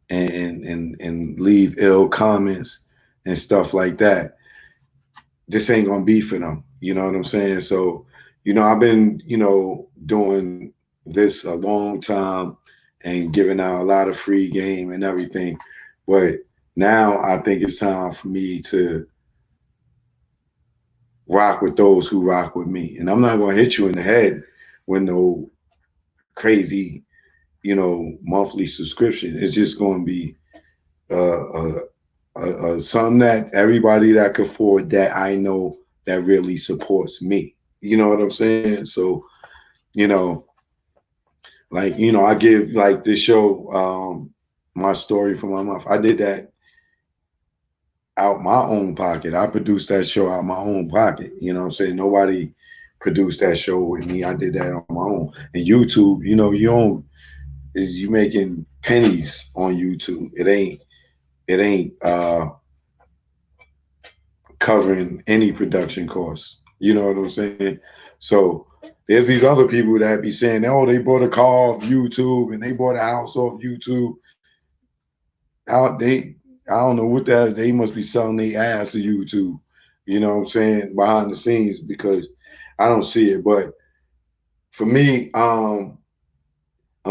and leave ill comments and stuff like that. This ain't gonna be for them. You know what I'm saying? So, you know, I've been, you know, doing this a long time and giving out a lot of free game and everything. But now I think it's time for me to rock with those who rock with me. And I'm not gonna hit you in the head with no crazy, you know, monthly subscription. It's just gonna be something that everybody that can afford that I know that really supports me. You know what I'm saying? So, you know, like, you know, I give like this show, My Story for My Month. I did that out my own pocket. I produced that show out my own pocket. You know what I'm saying? Nobody produced that show with me. I did that on my own. And YouTube, you know, you making pennies on YouTube. It ain't covering any production costs. You know what I'm saying? So there's these other people that be saying, oh, they bought a car off YouTube and they bought a house off YouTube. I don't know what that, they must be selling their ass to YouTube. You know what I'm saying? Behind the scenes, because I don't see it. But for me, I'm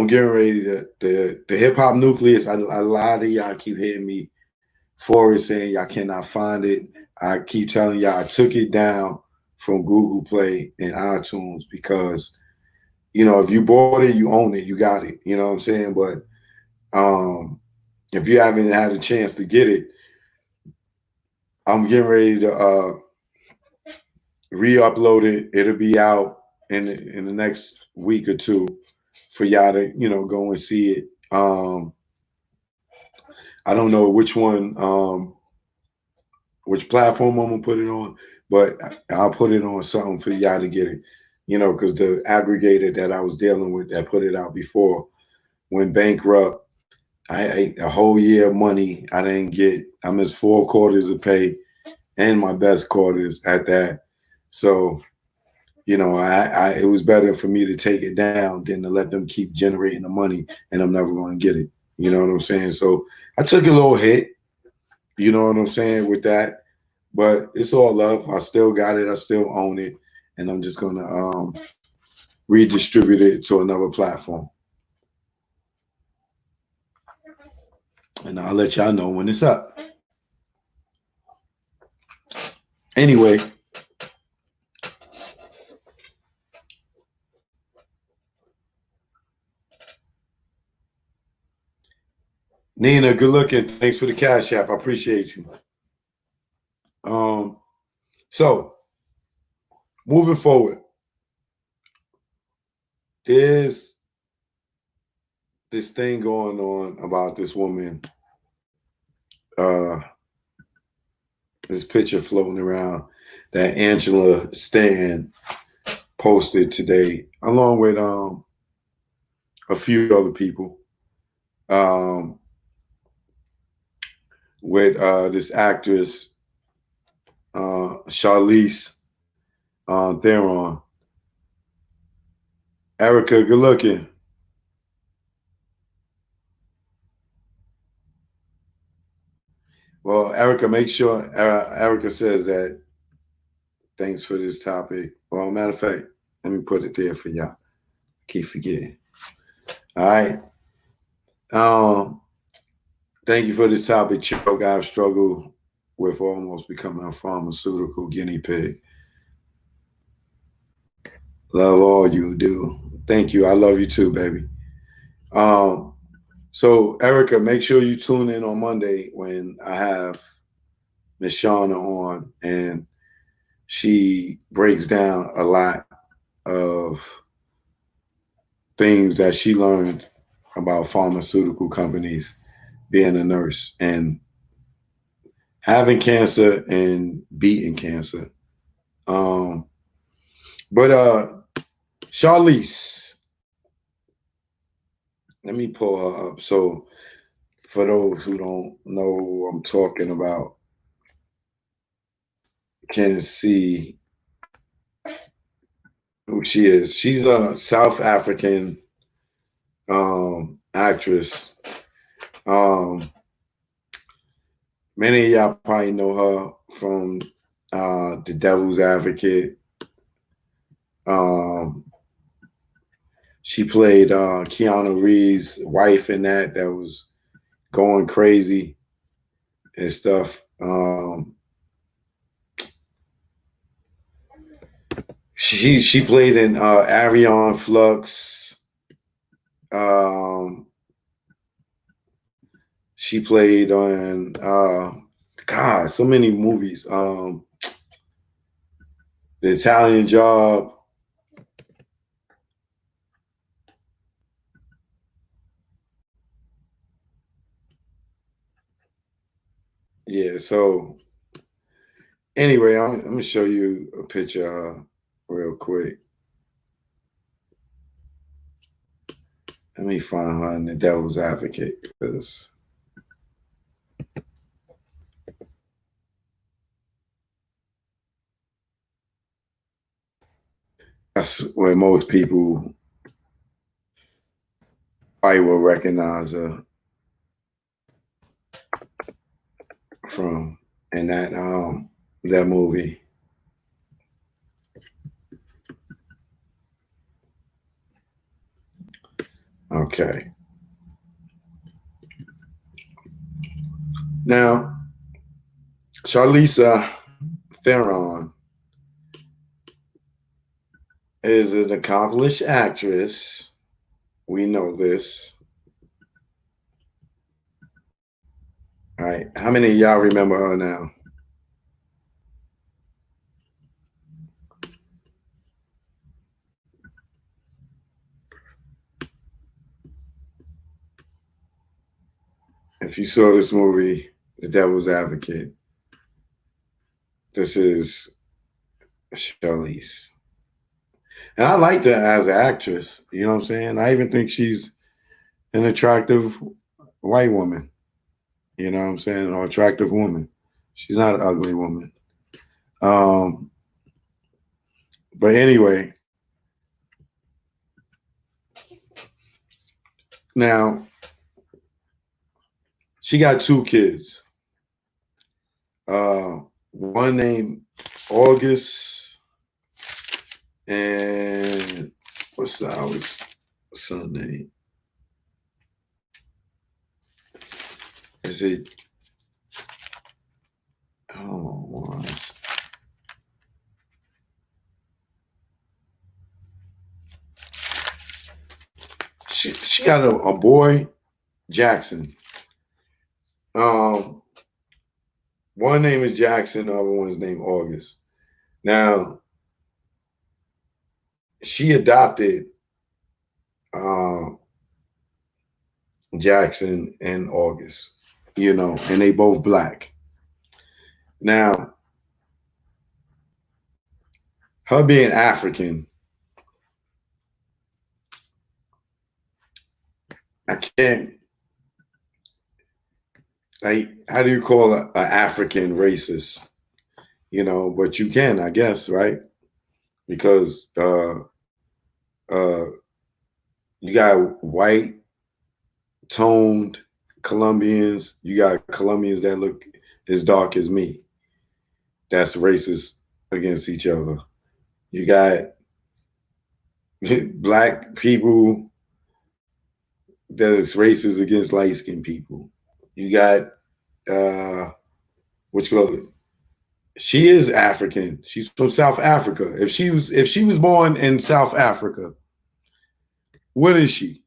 getting ready to the hip hop nucleus. A lot of y'all keep hitting me for it, saying y'all cannot find it. I keep telling y'all I took it down from Google Play and iTunes because, you know, if you bought it, you own it, you got it. You know what I'm saying? But if you haven't had a chance to get it, I'm getting ready to re-upload it. It'll be out in the next week or two for y'all to, you know, go and see it. I don't know which one, which platform I'm gonna put it on, but I'll put it on something for y'all to get it. You know, because the aggregator that I was dealing with that put it out before went bankrupt. I ate a whole year of money I didn't get. I missed 4 quarters of pay and my best quarters at that. So, you know, it was better for me to take it down than to let them keep generating the money and I'm never going to get it. You know what I'm saying? So I took a little hit, you know what I'm saying, with that. But it's all love. I still got it. I still own it. And I'm just going to redistribute it to another platform. And I'll let y'all know when it's up. Anyway, Nina, good looking. Thanks for the cash app. I appreciate you. So moving forward, there's this thing going on about this woman. This picture floating around that Angela Stanton posted today, along with a few other people, with this actress Charlize Theron. Erica, good looking. Well, Erica, make sure Erica says that. Thanks for this topic. Well, matter of fact, let me put it there for y'all. Keep forgetting. All right. Thank you for this topic, Chuck. I've struggled with almost becoming a pharmaceutical guinea pig. Love all you do. Thank you. I love you too, baby. So Erica, make sure you tune in on Monday when I have Miss Shauna on, and she breaks down a lot of things that she learned about pharmaceutical companies, being a nurse, and having cancer and beating cancer. Um, but Charlize, let me pull her up. So for those who don't know who I'm talking about, can see who she is. She's a South African actress. Many of y'all probably know her from The Devil's Advocate. She played Keanu Reeves' wife in that was going crazy and stuff. She played in Arion Flux. She played on God, so many movies. The Italian Job. Yeah, so anyway, I'm gonna show you a picture real quick. Let me find her in The Devil's Advocate, because that's where most people probably will recognize her from in that movie. Okay. Now, Charlize Theron is an accomplished actress. We know this. All right. How many of y'all remember her now? If you saw this movie, The Devil's Advocate, this is Charlize. And I liked her as an actress. You know what I'm saying? I even think she's an attractive white woman. You know what I'm saying? Or attractive woman. She's not an ugly woman. But anyway, now she got 2 kids. One named August, and what's our son name? Is it? Oh, what? She got a boy, Jackson. One name is Jackson, the other one's named August. Now, she adopted Jackson and August, you know, and they both black. Now, her being African, I can't, like, how do you call an African racist? You know, but you can, I guess, right? Because you got white, toned Colombians. You got Colombians that look as dark as me. That's racist against each other. You got black people that is racist against light skinned people. You got which goes, she is African. She's from South Africa. If she was born in South Africa, what is she?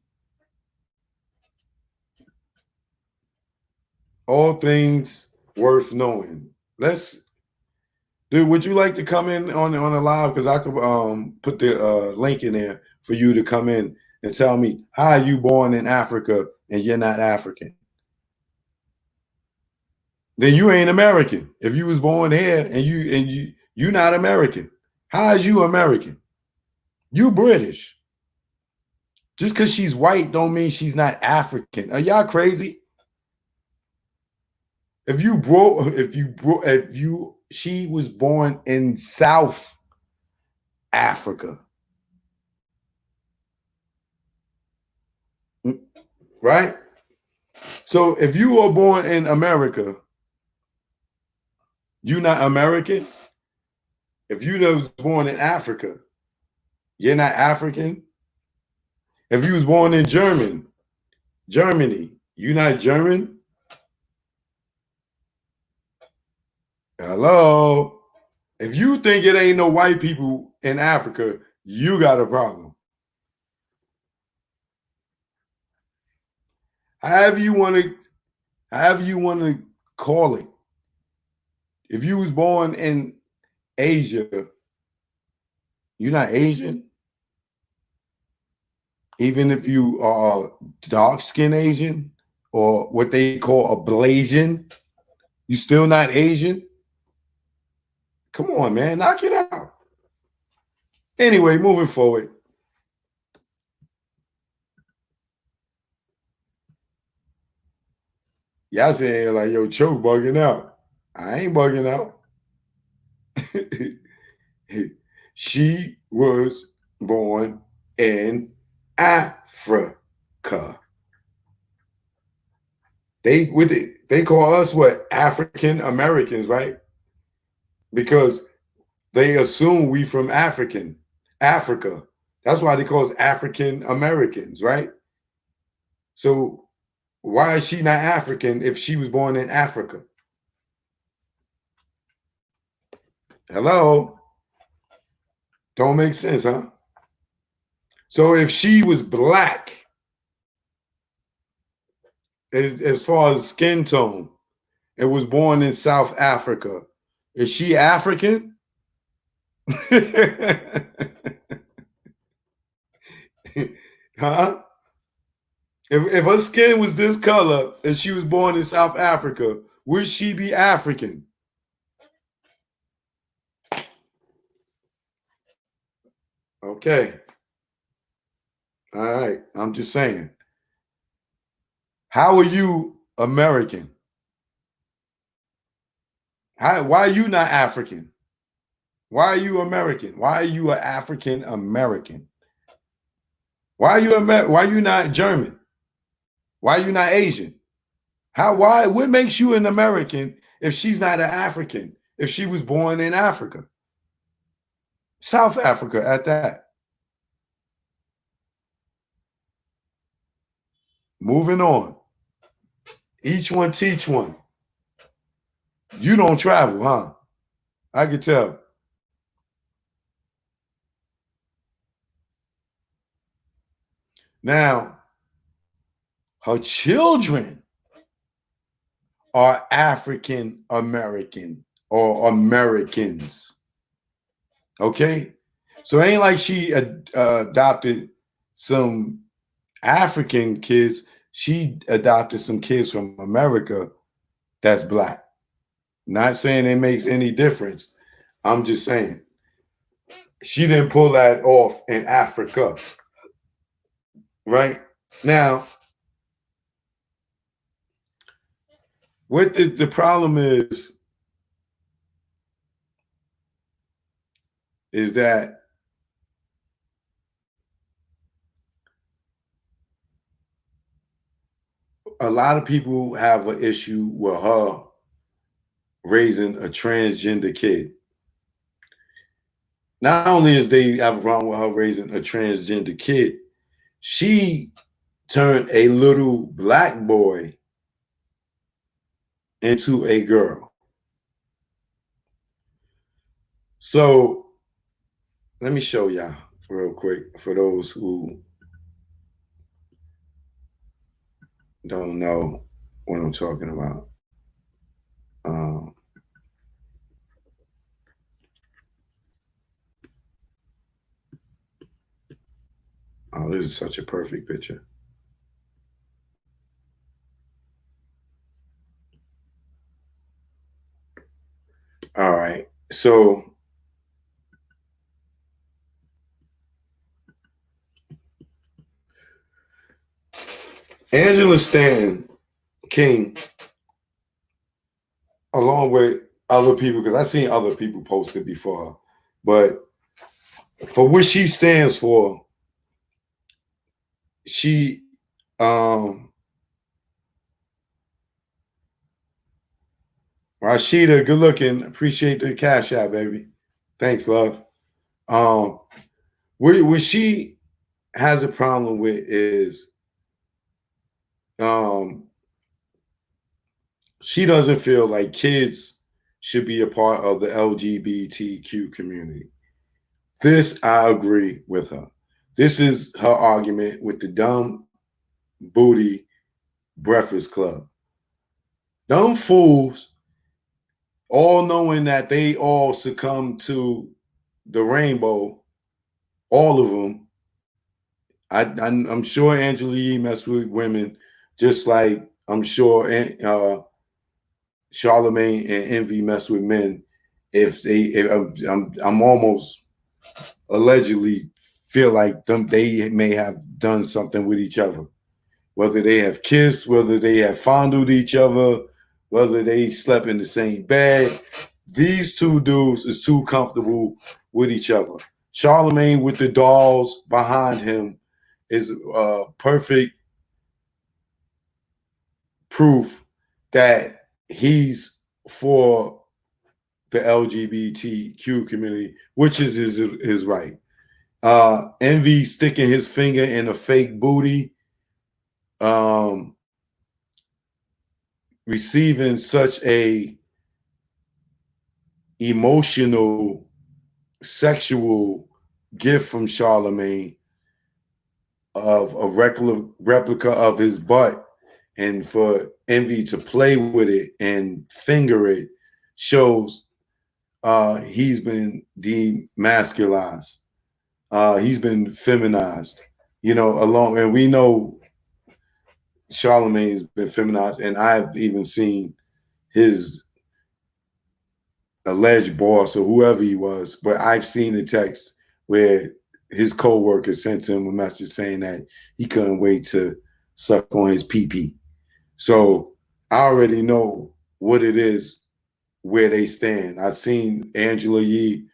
All things worth knowing. Dude, would you like to come in on the live? Because I could put the link in there for you to come in and tell me how are you born in Africa and you're not African? Then you ain't American. If you was born here and you not American, how is you American? You British. Just because she's white don't mean she's not African. Are y'all crazy? She was born in South Africa. Right? So if you were born in America, you're not American. If you was born in Africa, you're not African. If you was born in Germany, you're not German. Hello. If you think it ain't no white people in Africa, you got a problem. However you want to call it. If you was born in Asia, you're not Asian. Even if you are dark-skinned Asian or what they call a Blasian, you still not Asian. Come on, man, knock it out. Anyway, moving forward. Y'all saying like, yo, Choke bugging out. I ain't bugging out. She was born in Africa. They call us what? African Americans, right? Because they assume we from Africa. That's why they call us African Americans, right? So why is she not African if she was born in Africa? Hello? Don't make sense, huh? So if she was black, as far as skin tone, and was born in South Africa, is she African? Huh? If her skin was this color and she was born in South Africa, would she be African? Okay. All right. I'm just saying. How are you American? Why are you not African? Why are you American? Why are you an African American? Why are you not German? Why are you not Asian? What makes you an American if she's not an African? If she was born in Africa? South Africa at that. Moving on. Each one teach one. You don't travel, huh? I can tell. Now, her children are African American or Americans. Okay? So it ain't like she adopted some African kids. She adopted some kids from America that's black. Not saying it makes any difference. I'm just saying she didn't pull that off in Africa. Right? Now, what the problem is that a lot of people have an issue with her raising a transgender kid. Not only is they have a problem with her raising a transgender kid, she turned a little black boy into a girl. So let me show y'all real quick for those who don't know what I'm talking about. Oh, this is such a perfect picture. All right. So Angela Stanton King, along with other people, because I've seen other people post it before, but for what she stands for, she Rashida, good looking. Appreciate the cash out, baby. Thanks, love. Um, what she has a problem with is um she doesn't feel like kids should be a part of the LGBTQ community. This I agree with her. This is her argument with the dumb booty breakfast club. Dumb fools, all knowing that they all succumb to the rainbow, all of them. I'm sure Angela Yee messed with women, just like I'm sure Charlemagne and Envy mess with men. If I'm almost allegedly feel like they may have done something with each other, whether they have kissed, whether they have fondled each other, whether they slept in the same bed. These two dudes is too comfortable with each other. Charlemagne with the dolls behind him is perfect proof that he's for the LGBTQ community, which is his right. Envy sticking his finger in a fake booty, receiving such a emotional, sexual gift from Charlemagne of a replica of his butt, and for Envy to play with it and finger it shows he's been demasculized. He's been feminized, along, and we know Charlemagne's been feminized, and I've even seen his alleged boss or whoever he was, but I've seen the text where his co-worker sent him a message saying that he couldn't wait to suck on his pee-pee. So I already know what it is, where they stand. I've seen Angela Yee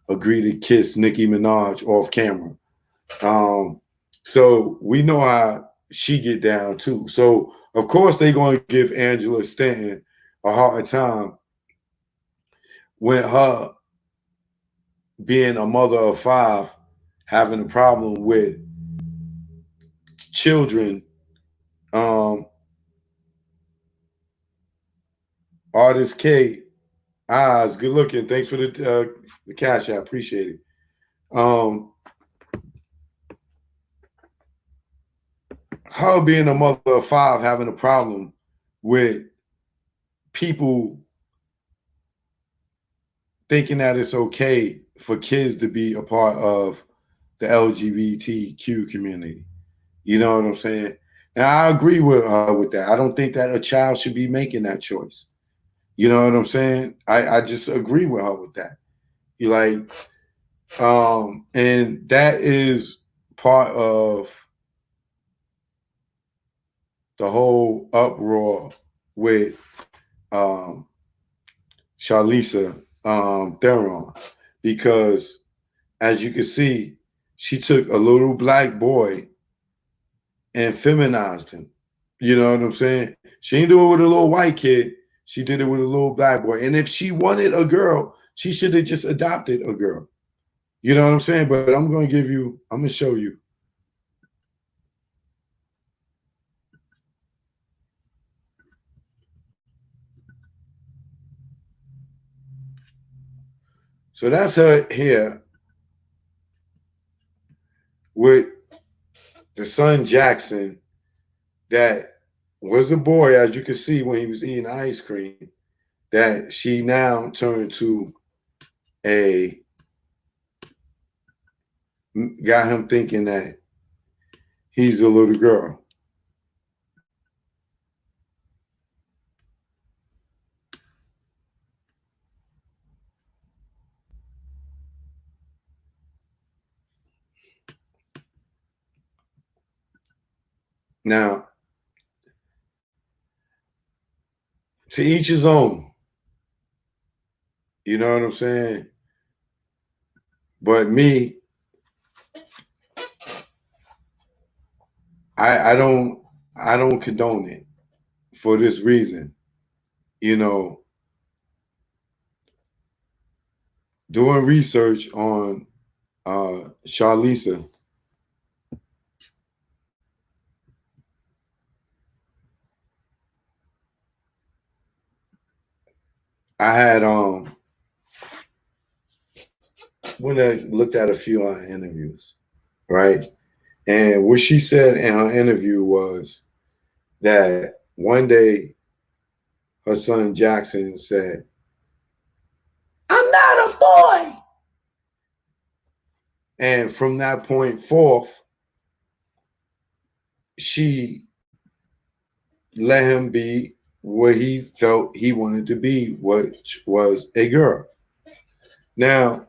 agree to kiss Nicki Minaj off camera. So we know how she get down too. So of course they're going to give Angela Stanton a hard time when her being a mother of 5 having a problem with children. Artist K, Oz, good looking. Thanks for the cash. I appreciate it. Her being a mother of 5 having a problem with people thinking that it's okay for kids to be a part of the LGBTQ community. You know what I'm saying? And I agree with her with that. I don't think that a child should be making that choice. You know what I'm saying? I just agree with her with that. You like, and that is part of the whole uproar with Charlize Theron, because as you can see, she took a little black boy and feminized him. You know what I'm saying? She didn't do it with a little white kid. She did it with a little black boy. And if she wanted a girl, she should have just adopted a girl. You know what I'm saying? But I'm going to show you. So that's her here with the son Jackson, that was a boy, as you can see when he was eating ice cream, that she now turned to got him thinking that he's a little girl. Now, to each his own. You know what I'm saying? But me, I don't condone it for this reason. You know, doing research on Charlize, I had when I looked at a few of her interviews, right? And what she said in her interview was that one day her son Jackson said, "I'm not a boy." And from that point forth, she let him be what he felt he wanted to be, which was a girl. Now,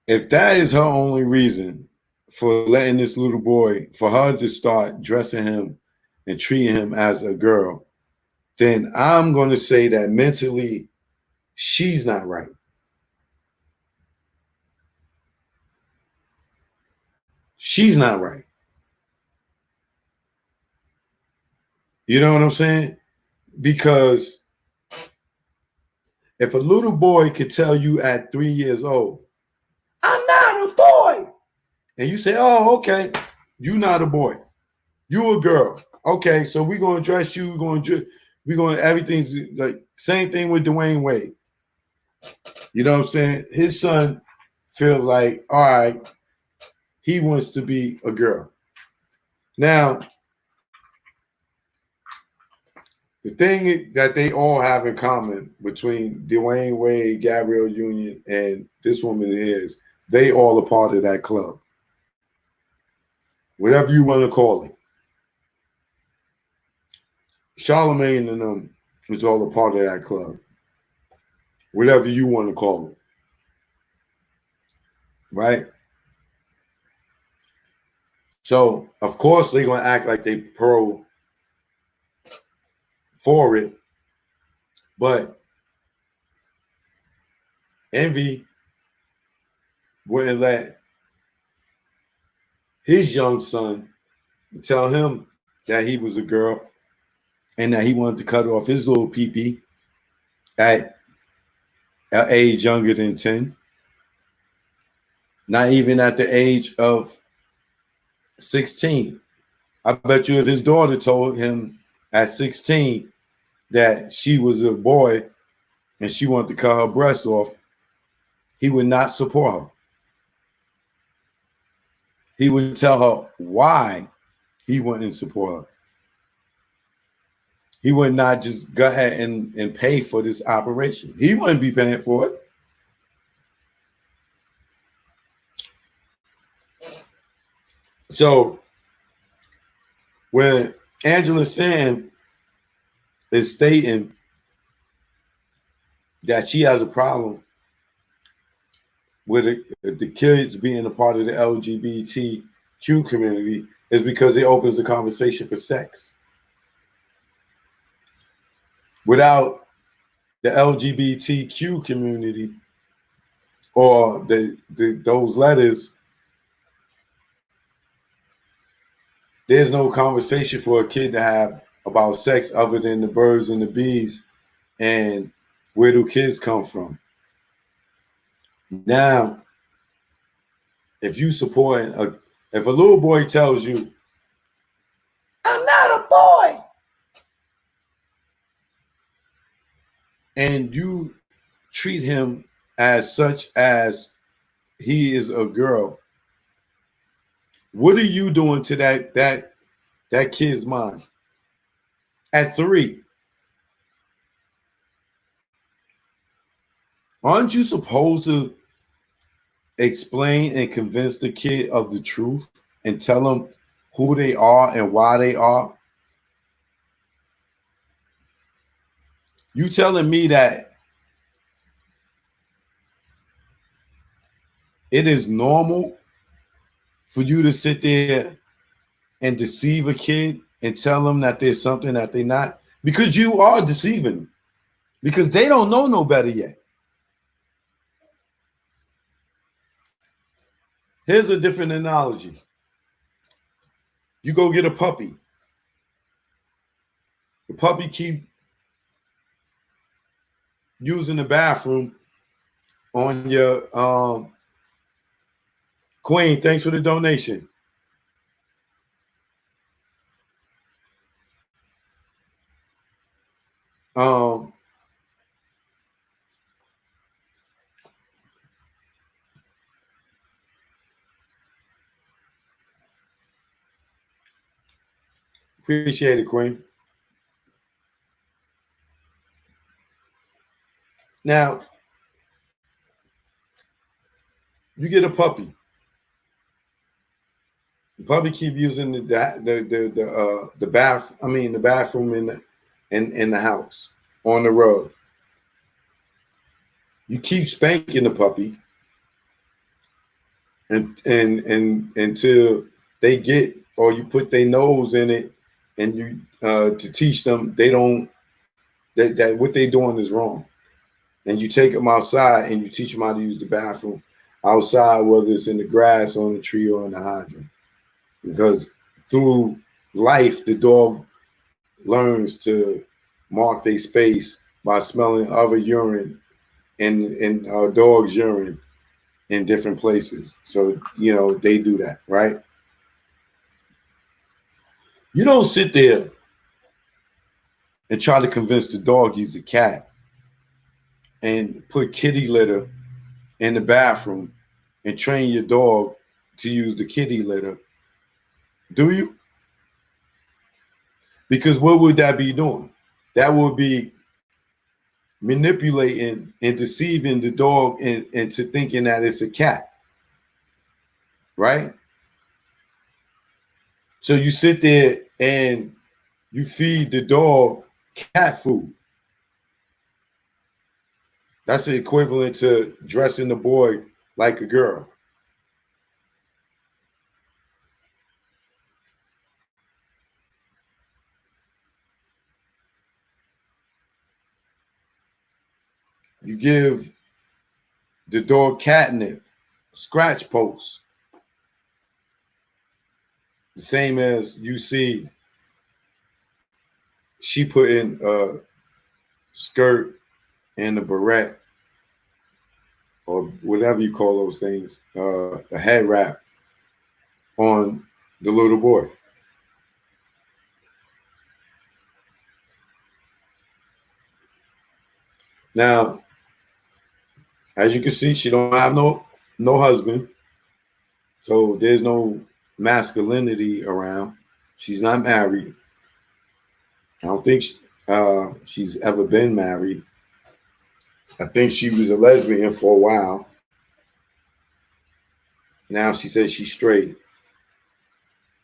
if that is her only reason for letting this little boy, for her to start dressing him and treating him as a girl, then I'm going to say that mentally she's not right. She's not right. You know what I'm saying? Because if a little boy could tell you at 3 years old, "I'm not a boy," and you say, "Oh, okay, you not a boy, you a girl. Okay, so we're gonna dress you. We're going everything's like same thing with Dwayne Wade. You know what I'm saying? His son feels like, all right, he wants to be a girl. Now, the thing that they all have in common between Dwayne Wade, Gabrielle Union, and this woman is they all are part of that club. Whatever you want to call it. Charlemagne and them is all a part of that club. Whatever you want to call it. Right? So, of course, they're going to act like they pro for it. But Envy wouldn't let his young son tell him that he was a girl and that he wanted to cut off his little pee-pee at an age younger than 10. Not even at the age of 16. I bet you if his daughter told him at 16 that she was a boy and she wanted to cut her breasts off, he would not support her. He would tell her why he wouldn't support her. He would not just go ahead and pay for this operation. He wouldn't be paying for it. So when Angela Stan is stating that she has a problem with the kids being a part of the LGBTQ community, is because it opens the conversation for sex. Without the LGBTQ community or those letters, there's no conversation for a kid to have about sex other than the birds and the bees and where do kids come from. Now, if you support if a little boy tells you, "I'm not a boy," and you treat him as such as he is a girl, what are you doing to that kid's mind at 3? Aren't you supposed to explain and convince the kid of the truth and tell them who they are and why they are? You telling me that it is normal for you to sit there and deceive a kid and tell them that there's something that they're not? Because you are deceiving them. Because they don't know no better yet. Here's a different analogy. You go get a puppy. The puppy keep using the bathroom on your Queen. Thanks for the donation. Appreciate it, Queen. Now, you get a puppy. The puppy keep using the bathroom in the house on the rug. You keep spanking the puppy, and until they get, or you put their nose in it, and you to teach them they don't that what they're doing is wrong. And you take them outside and you teach them how to use the bathroom outside, whether it's in the grass, on the tree, or in the hydrant. Because through life, the dog learns to mark their space by smelling other urine and dog's urine in different places. So, you know, they do that, right? You don't sit there and try to convince the dog he's a cat and put kitty litter in the bathroom and train your dog to use the kitty litter, do you? Because what would that be doing? That would be manipulating and deceiving the dog into thinking that it's a cat, right? So you sit there and you feed the dog cat food. That's the equivalent to dressing the boy like a girl. You give the dog catnip, scratch posts, the same as you see she put in a skirt and a beret, or whatever you call those things, a head wrap on the little boy. Now, as you can see, she don't have no husband, so there's no masculinity around. She's not married. I don't think she's ever been married. I think she was a lesbian for a while. Now she says she's straight.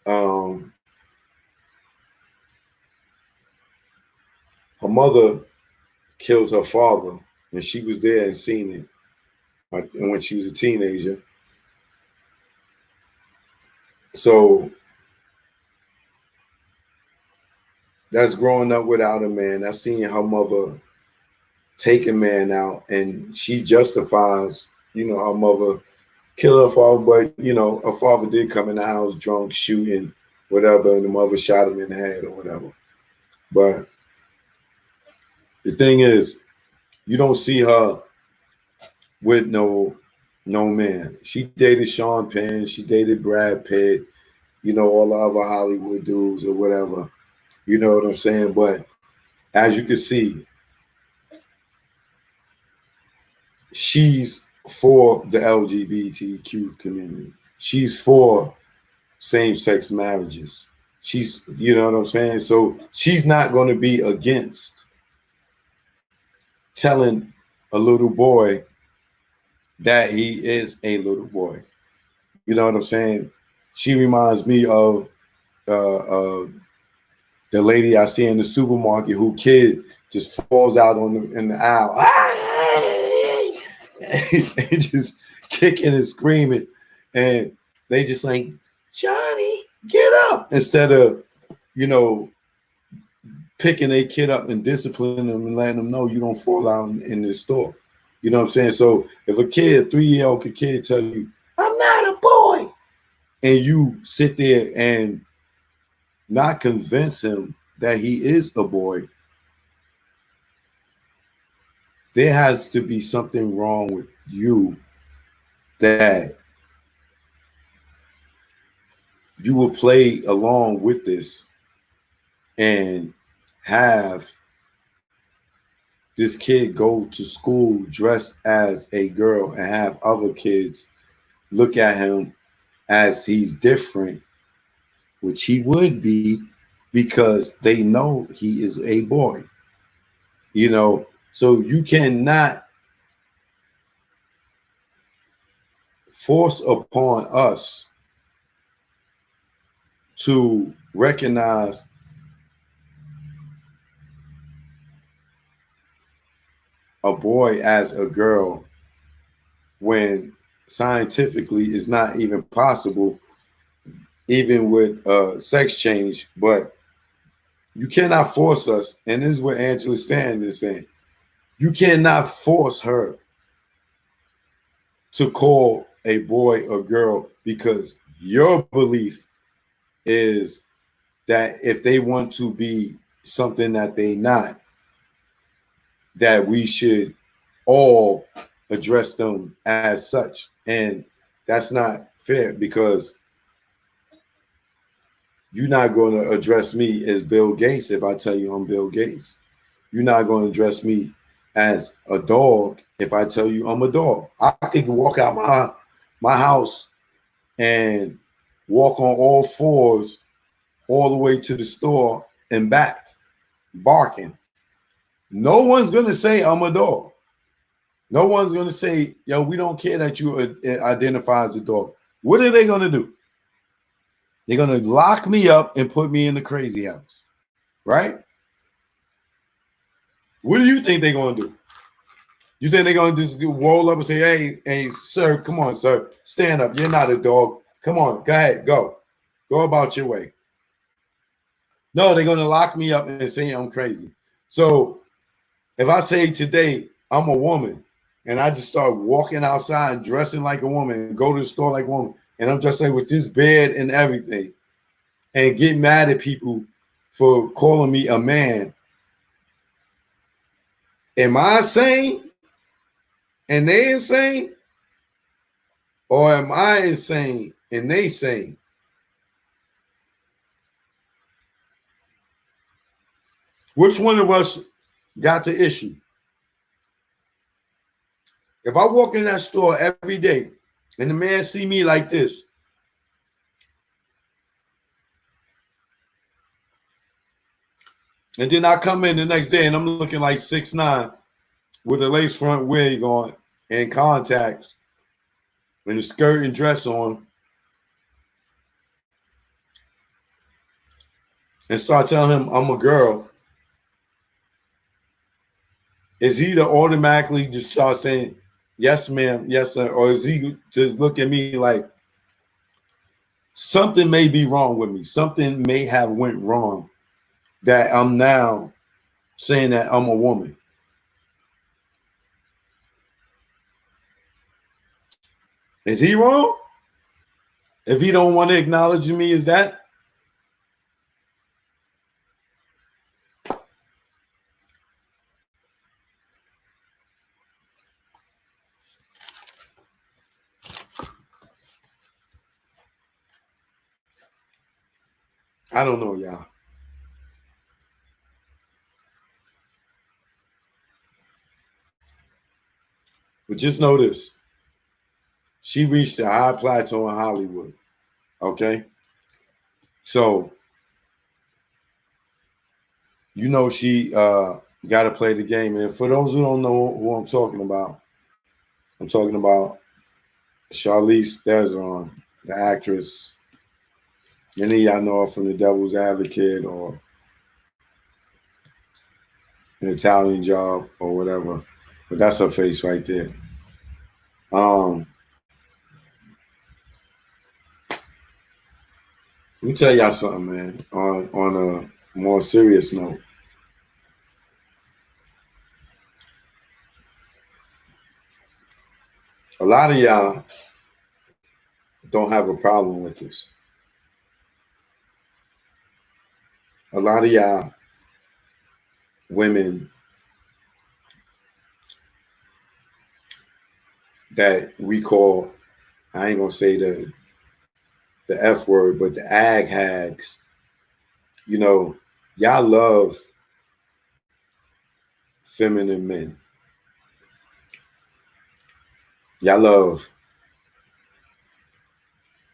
Her mother kills her father, and she was there and seen it. And when she was a teenager. So that's growing up without a man. That's seeing her mother take a man out, and she justifies, you know, her mother kill her father, but you know, her father did come in the house drunk, shooting, whatever, and the mother shot him in the head or whatever. But the thing is, you don't see her with no man. She dated Sean Penn, she dated Brad Pitt, you know, all the other Hollywood dudes or whatever. You know what I'm saying? But as you can see, she's for the LGBTQ community. She's for same-sex marriages. She's, you know what I'm saying? So she's not going to be against telling a little boy that he is a little boy. You know what I'm saying? She reminds me of the lady I see in the supermarket who kid just falls out in the aisle. And just kicking and screaming. And they just like, Johnny, get up. Instead of, you know, picking a kid up and disciplining them and letting them know you don't fall out in this store. You know what I'm saying? So if a kid, a 3-year-old kid tell you, I'm not a boy, and you sit there and not convince him that he is a boy, there has to be something wrong with you that you will play along with this and have this kid go to school dressed as a girl and have other kids look at him as he's different, which he would be because they know he is a boy. You know, so you cannot force upon us to recognize a boy as a girl when scientifically it's not even possible, even with sex change. But you cannot force us, and this is what Angela Stanton is saying. You cannot force her to call a boy or girl because your belief is that if they want to be something that they not, that we should all address them as such. And that's not fair because you're not going to address me as Bill Gates if I tell you I'm Bill Gates. You're not going to address me as a dog if I tell you I'm a dog. I could walk out my house and walk on all fours all the way to the store and back, barking. No one's going to say I'm a dog. No one's going to say, yo, we don't care that you identify as a dog. What are they going to do? They're going to lock me up and put me in the crazy house, right? What do you think they're going to do? You think they're going to just roll up and say, hey, sir, come on, sir, stand up. You're not a dog. Come on, go ahead, go. Go about your way. No, they're going to lock me up and say I'm crazy. So if I say today I'm a woman and I just start walking outside dressing like a woman and go to the store like a woman, and I'm just like with this bed and everything, and get mad at people for calling me a man, am I insane and they insane? Or am I insane and they sane? Which one of us got the issue? If I walk in that store every day and the man see me like this, and then I come in the next day and I'm looking like 6'9" with a lace front wig on and contacts and a skirt and dress on, and start telling him I'm a girl, is he to automatically just start saying, yes, ma'am, yes, sir? Or is he just look at me like something may be wrong with me? Something may have went wrong that I'm now saying that I'm a woman. Is he wrong? If he don't want to acknowledge me as that? I don't know, y'all. But just know this. She reached a high plateau in Hollywood. Okay? So, you know, she You got to play the game. And for those who don't know who I'm talking about Charlize Theron, the actress. Many of y'all know her from The Devil's Advocate or An Italian Job or whatever. But that's her face right there. Let me tell y'all something, man, on a more serious note. A lot of y'all don't have a problem with this. A lot of y'all women that we call, I ain't gonna say the F word, but the ag hags, you know, y'all love feminine men. Y'all love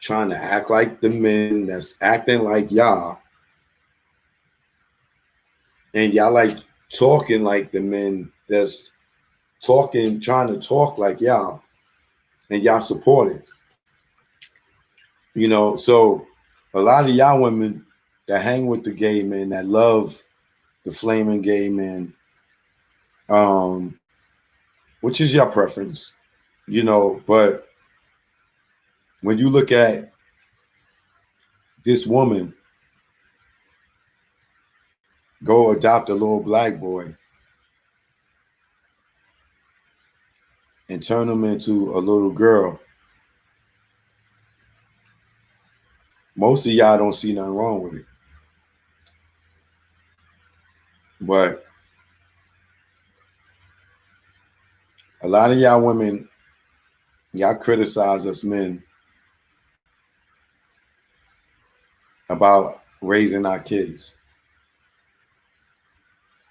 trying to act like the men that's acting like y'all. And y'all like talking like the men that's talking, trying to talk like y'all. And y'all support it. You know, so a lot of y'all women that hang with the gay men, that love the flaming gay men, which is your preference, you know, but when you look at this woman go adopt a little black boy and turn him into a little girl, most of y'all don't see nothing wrong with it. But a lot of y'all women, y'all criticize us men about raising our kids.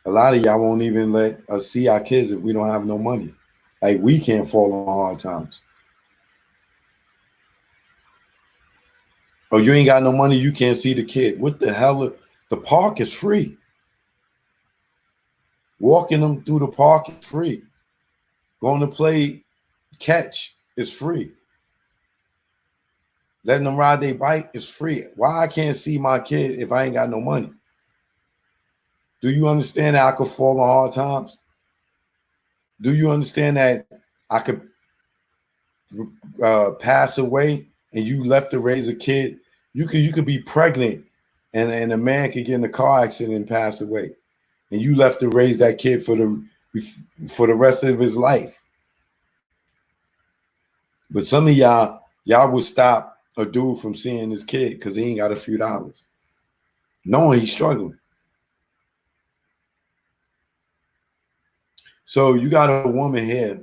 A lot of y'all won't even let us see our kids if we don't have no money. Like, we can't fall on hard times. Oh, you ain't got no money, you can't see the kid. What the hell? The park is free. Walking them through the park is free. Going to play catch is free. Letting them ride their bike is free. Why I can't see my kid if I ain't got no money? Do you understand that I could fall on hard times? Do you understand that I could pass away and you left to raise a kid? You could be pregnant and a man could get in a car accident and pass away, and you left to raise that kid for the rest of his life. But some of y'all will stop a dude from seeing his kid because he ain't got a few dollars, knowing he's struggling. So you got a woman here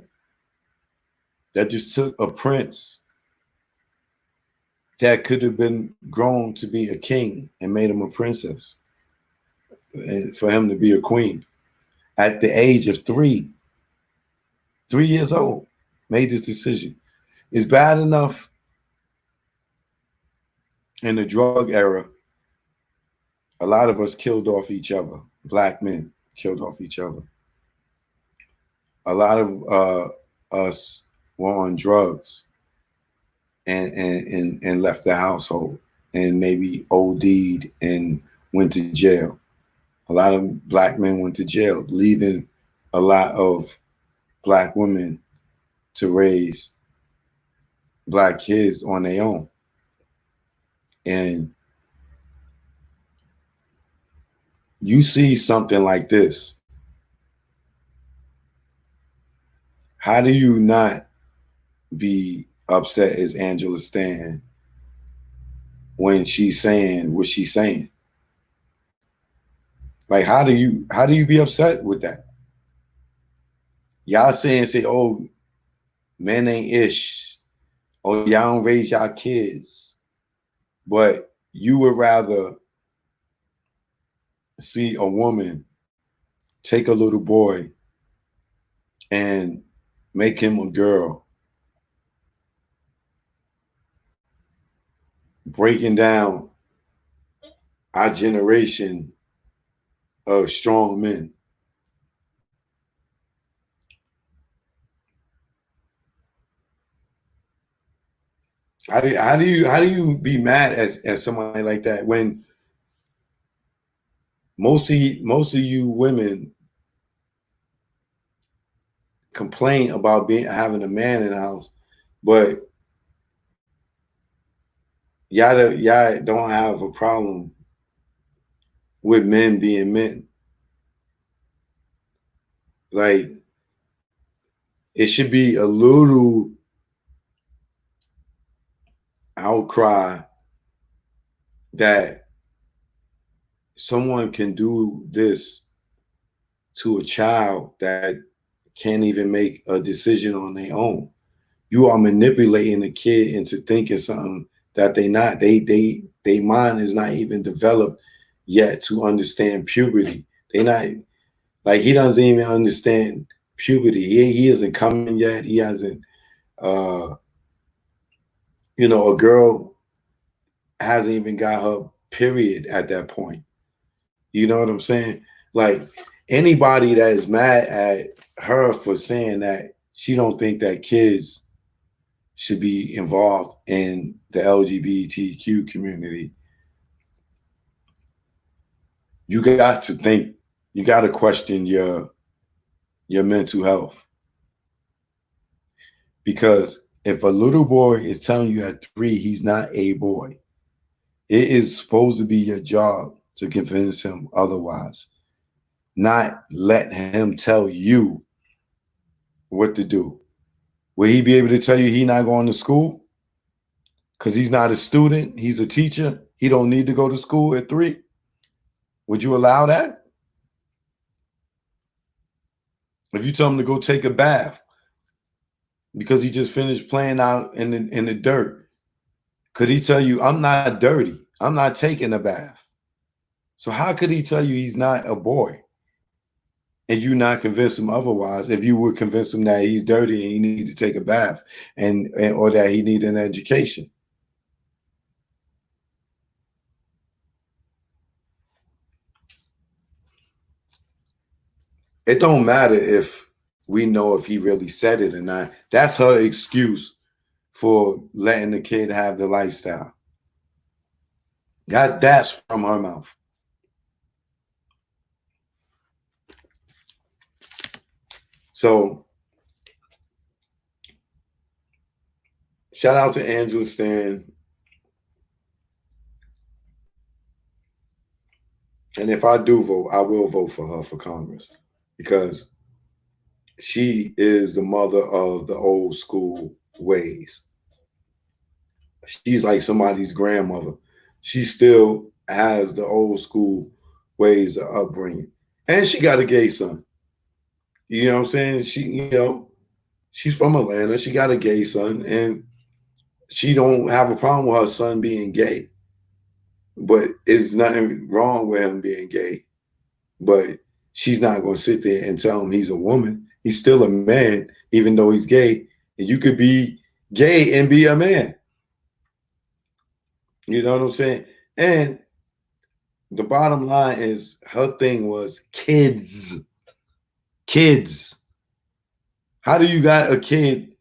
that just took a prince that could have been grown to be a king and made him a princess, and for him to be a queen at the age of 3 years old, made this decision. It's bad enough in the drug era. A lot of us killed off each other. Black men killed off each other. A lot of us were on drugs and left the household and maybe OD'd and went to jail. A lot of black men went to jail, leaving a lot of black women to raise black kids on their own. And you see something like this, how do you not be upset as Angela Stanton when she's saying what she's saying? Like, how do you be upset with that? Y'all say, oh, men ain't ish, or y'all don't raise y'all kids, but you would rather see a woman take a little boy and make him a girl, breaking down our generation of strong men. How do you be mad at somebody like that when most of you women complain about having a man in the house, but y'all don't have a problem with men being men. Like it should be a little outcry that someone can do this to a child that can't even make a decision on their own. You are manipulating the kid into thinking something that they not. They mind is not even developed yet to understand puberty. They not like he doesn't even understand puberty. He isn't coming yet. He hasn't uh a girl hasn't even got her period at that point. You know what I'm saying? Like anybody that is mad at her for saying that she don't think that kids should be involved in the LGBTQ community, you got to think, you got to question your mental health. Because if a little boy is telling you at 3 he's not a boy, it is supposed to be your job to convince him otherwise, not let him tell you what to do. Will he be able to tell you he not going to school because he's not a student? He's a teacher. He don't need to go to school at 3. Would you allow that? If you tell him to go take a bath because he just finished playing out in the dirt, could he tell you, I'm not dirty, I'm not taking a bath? So how could he tell you he's not a boy and you not convince him otherwise if you would convince him that he's dirty and he need to take a bath and or that he need an education? It don't matter if we know if he really said it or not. That's her excuse for letting the kid have the lifestyle. That's from her mouth. So shout out to Angela Stan. And if I do vote, I will vote for her for Congress because she is the mother of the old school ways. She's like somebody's grandmother. She still has the old school ways of upbringing. And she got a gay son. You know what I'm saying? She's from Atlanta. She got a gay son, and she don't have a problem with her son being gay. But it's nothing wrong with him being gay. But she's not going to sit there and tell him he's a woman. He's still a man, even though he's gay. And you could be gay and be a man. You know what I'm saying? And the bottom line is her thing was kids. Kids. How do you got a kid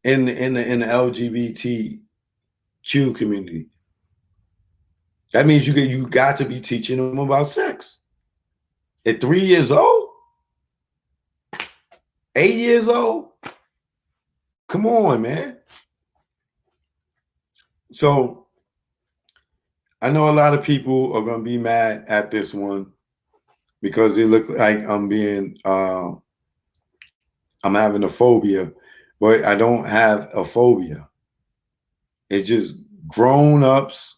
in the LGBTQ community? That means you got to be teaching them about sex. At 3 years old? 8 years old? Come on, man. So I know a lot of people are going to be mad at this one because it look like I'm having a phobia, but I don't have a phobia. It's just grown-ups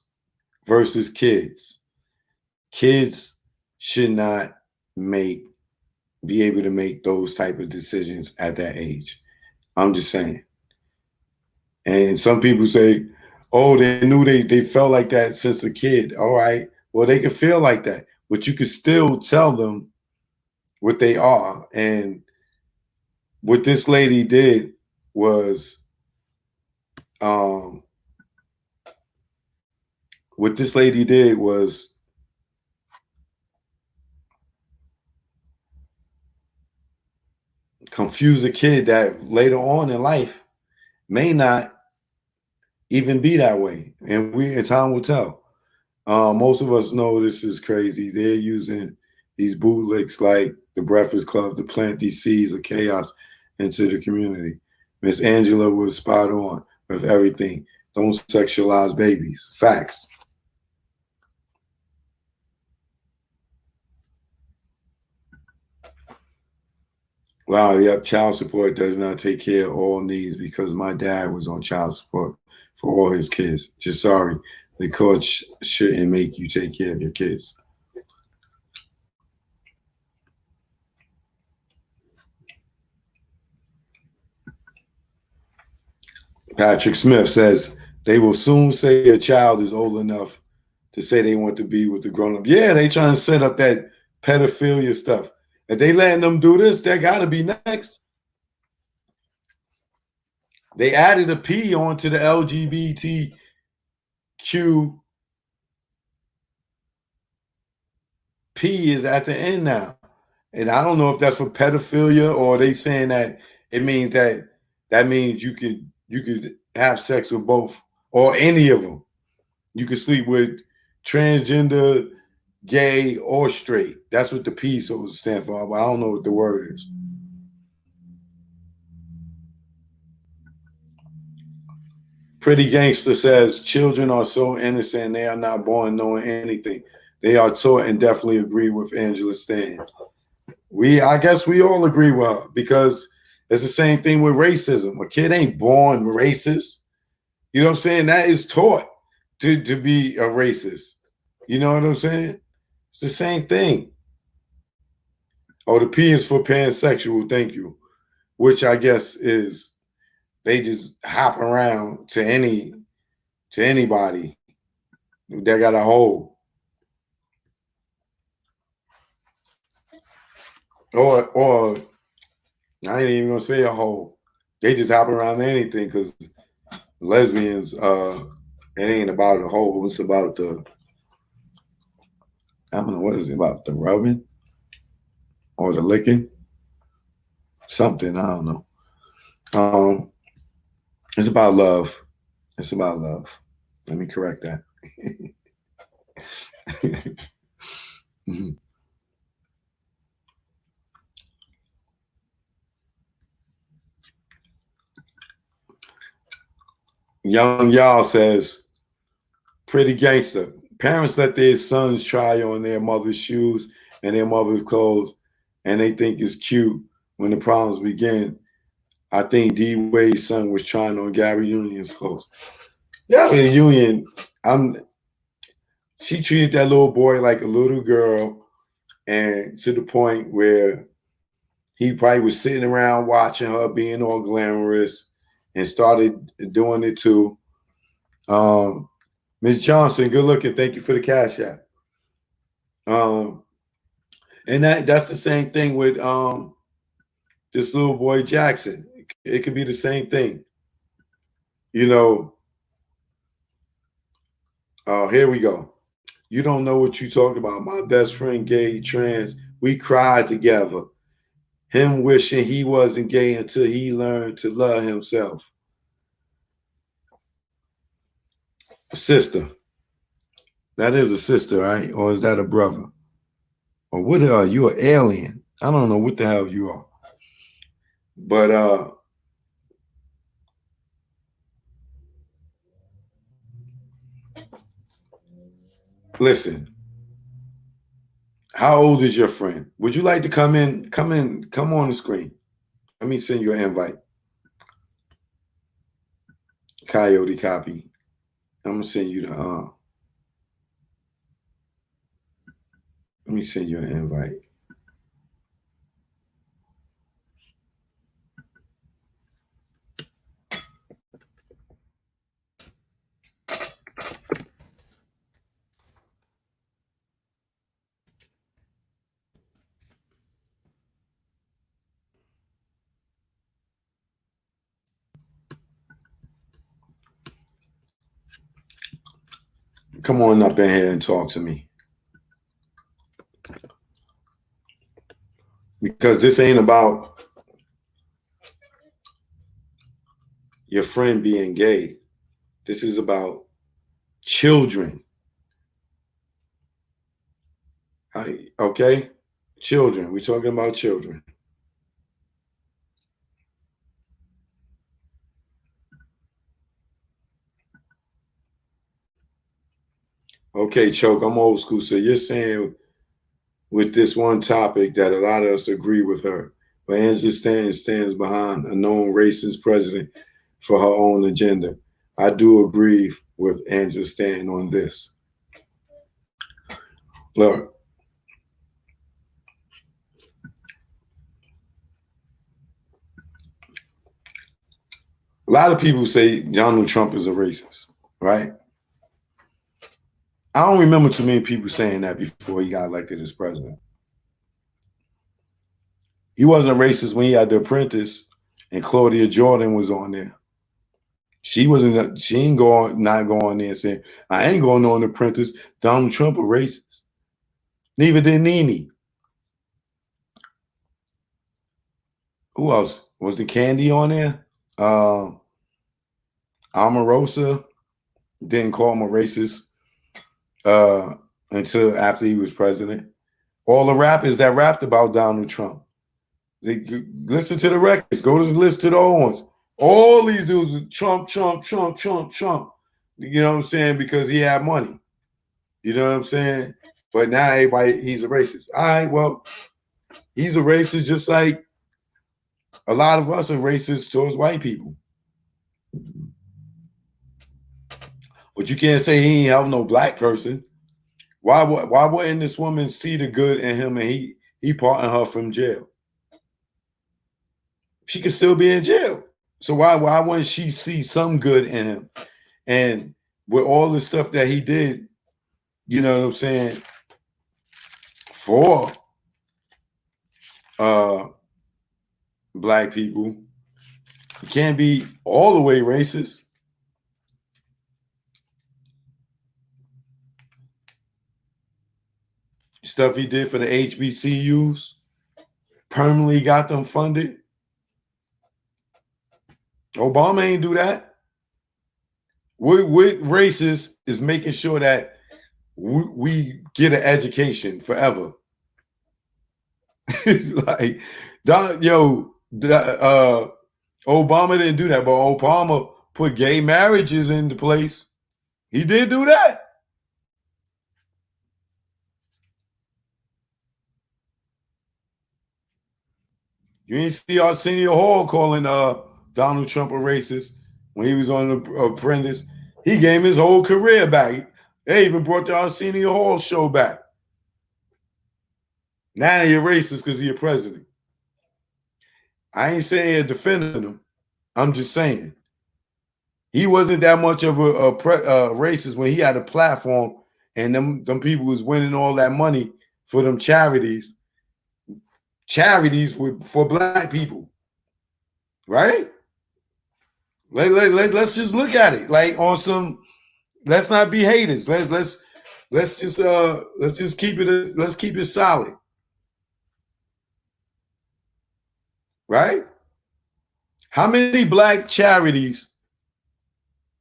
versus kids. Kids should not be able to make those type of decisions at that age. I'm just saying. And some people say, oh, they knew they felt like that since a kid. All right. Well, they can feel like that, but you can still tell them what they are. And what this lady did was confuse a kid that later on in life may not even be that way. And time will tell. Most of us know this is crazy. They're using these bootlicks like the Breakfast Club to plant these seeds of chaos into the community. Miss Angela was spot on with everything. Don't sexualize babies. Facts. Wow, yep, child support does not take care of all needs because my dad was on child support for all his kids. Just sorry, the court shouldn't make you take care of your kids. Patrick Smith says they will soon say a child is old enough to say they want to be with the grown up. Yeah, they trying to set up that pedophilia stuff. If they letting them do this, they got to be next. They added a P onto the LGBTQ. P is at the end now. And I don't know if that's for pedophilia or they saying that it means that means you could have sex with both or any of them. You could sleep with transgender, gay, or straight. That's what the P so stand for. But I don't know what the word is. Pretty Gangster says children are so innocent they are not born knowing anything. They are taught and definitely agree with Angela Stanton. I guess we all agree with her because it's the same thing with racism. A kid ain't born racist. You know what I'm saying? That is taught to be a racist. You know what I'm saying? It's the same thing. Oh, the P is for pansexual, thank you. Which I guess is they just hop around to anybody that got a hole. Or I ain't even gonna say a hole. They just hop around anything because lesbians, it ain't about a hole. It's about I don't know what is it about, the rubbing or the licking, something I don't know. It's about love. It's about love. Let me correct that. Young Y'all says, pretty gangster. Parents let their sons try on their mother's shoes and their mother's clothes, and they think it's cute when the problems begin. I think D Wade's son was trying on Gary Union's clothes. Gary Union, she treated that little boy like a little girl, and to the point where he probably was sitting around watching her being all glamorous and started doing it too. Ms. Johnson, good looking. Thank you for the cash app. And that's the same thing with this little boy Jackson. It could be the same thing. You know, here we go. You don't know what you talking about. My best friend, gay, trans, we cried together. Him wishing he wasn't gay until he learned to love himself. A sister. That is a sister, right? Or is that a brother? Or what are you, an alien? I don't know what the hell you are. But listen, how old is your friend? Would you like to come on the screen? Let me send you an invite. Coyote copy. I'm gonna send you the let me send you an invite. Come on up in here and talk to me. Because this ain't about your friend being gay. This is about children. Okay? Children. We're talking about children. Okay, Choke, I'm old school. So you're saying with this one topic that a lot of us agree with her, but Angela Stanton stands behind a known racist president for her own agenda. I do agree with Angela Stanton on this. Look, a lot of people say Donald Trump is a racist, right? I don't remember too many people saying that before he got elected as president. He wasn't racist when he had The Apprentice and Claudia Jordan was on there. She wasn't. She ain't not going there and saying, "I ain't going on The Apprentice." Donald Trump a racist. Neither did Nene. Who else was the Candy on there? Omarosa didn't call him a racist until after he was president. All the rappers that rapped about Donald Trump, they listen to the records. Go to listen to the old ones. All these dudes were Trump, Trump, Trump, Trump, Trump. You know what I'm saying? Because he had money. You know what I'm saying? But now everybody, he's a racist. All right, well, he's a racist just like a lot of us are racist towards white people. But you can't say he ain't help no black person. Why wouldn't this woman see the good in him and he parting her from jail? She could still be in jail. So why wouldn't she see some good in him? And with all the stuff that he did, you know what I'm saying, for black people, he can't be all the way racist. Stuff he did for the HBCUs, permanently got them funded. Obama ain't do that. What racist is making sure that we get an education forever. It's like, Obama didn't do that, but Obama put gay marriages into place. He did do that. You ain't see Arsenio Hall calling Donald Trump a racist when he was on The Apprentice. He gave his whole career back. They even brought the Arsenio Hall show back. Now you're racist because you're president. I ain't saying you're defending him. I'm just saying he wasn't that much of a racist when he had a platform and them people was winning all that money for them charities for black people, right? Let's just look at it like on some. Let's not be haters. Let's just keep it solid, right? How many black charities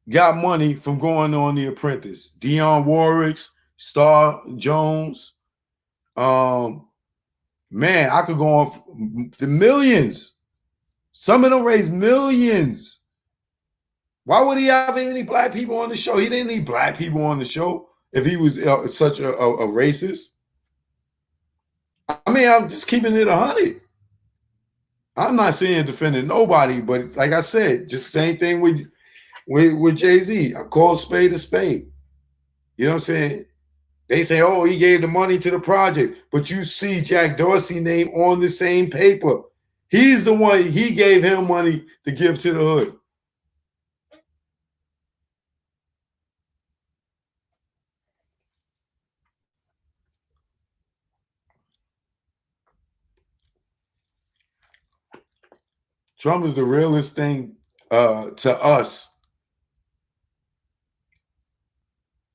got money from going on The Apprentice? Dionne Warwick's, Star Jones. Man, I could go on the millions. Some of them raised millions. Why would he have any black people on the show? He didn't need black people on the show if he was such a racist. I mean, I'm just keeping it 100. I'm not saying defending nobody, but like I said, just same thing with Jay-Z. I call spade a spade. You know what I'm saying? They say, oh, he gave the money to the project, but you see Jack Dorsey's name on the same paper. He's the one, he gave him money to give to the hood. Trump is the realest thing to us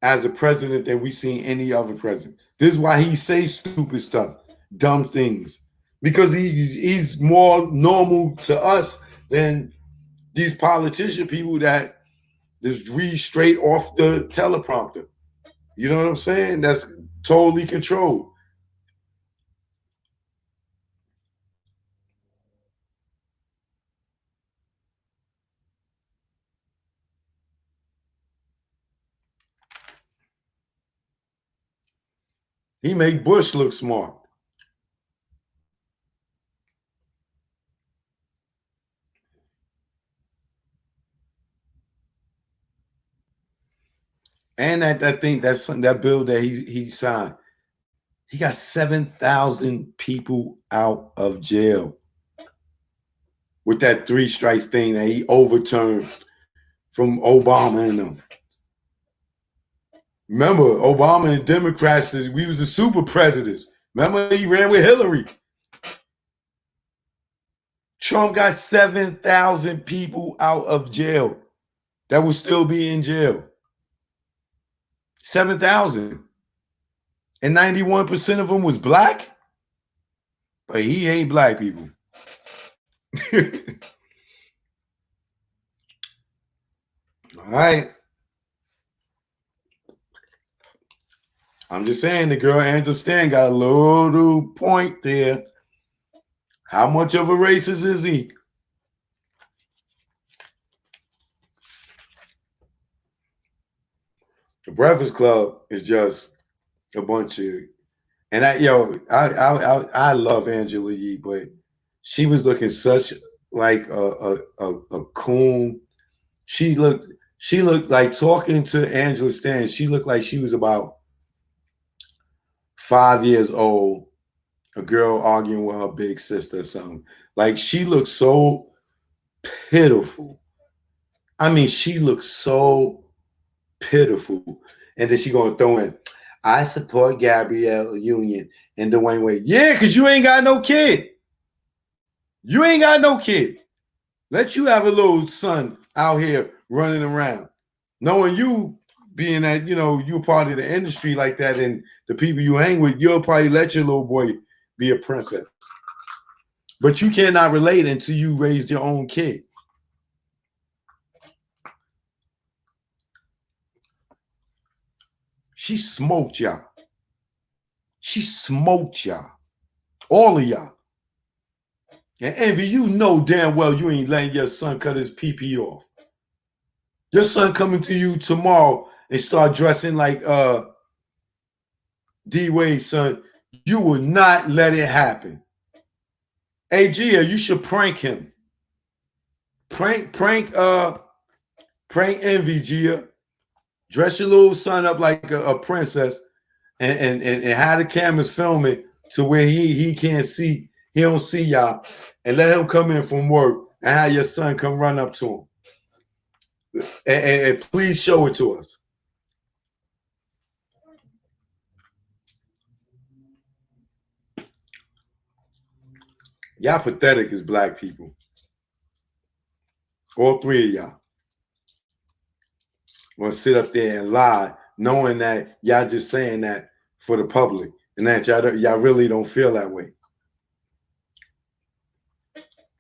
as a president that we seen any other president. This is why he says stupid stuff, dumb things, because he's more normal to us than these politician people that Just read straight off the teleprompter. You know what I'm saying? That's totally controlled. He made Bush look smart. And I think that's that bill that he signed. He got 7,000 people out of jail with that 3 strikes thing that he overturned from Obama and them. Remember, Obama and Democrats, we was the super predators. Remember, he ran with Hillary. Trump got 7,000 people out of jail that will still be in jail. 7,000. And 91% of them was black. But he ain't black people. All right. I'm just saying the girl Angela Stanton got a little point there. How much of a racist is he? The Breakfast Club is just a bunch of, and I love Angela Yee, but she was looking such like a coon. She looked like, talking to Angela Stanton, she looked like she was about 5 years old, a girl arguing with her big sister or something. Like, she looked so pitiful. I mean, she looked so pitiful. And then she gonna throw in, I support Gabrielle Union and Dwayne Wade. Yeah, because you ain't got no kid. You ain't got no kid. Let you have a little son out here running around. Knowing you being that, you're part of the industry like that, and the people you hang with, you'll probably let your little boy be a princess. But you cannot relate until you raised your own kid. She smoked y'all. She smoked y'all. All of y'all. And Envy, you know damn well you ain't letting your son cut his pee off. Your son coming to you tomorrow and start dressing like D-Wade's son. You will not let it happen. Hey, Gia, you should prank him. Prank Envy, Gia. Dress your little son up like a princess and have the cameras film it to where he can't see, he don't see y'all, and let him come in from work and have your son come run up to him. And please show it to us. Y'all pathetic as black people. All 3 of y'all. Want to sit up there and lie, knowing that y'all just saying that for the public, and that y'all really don't feel that way.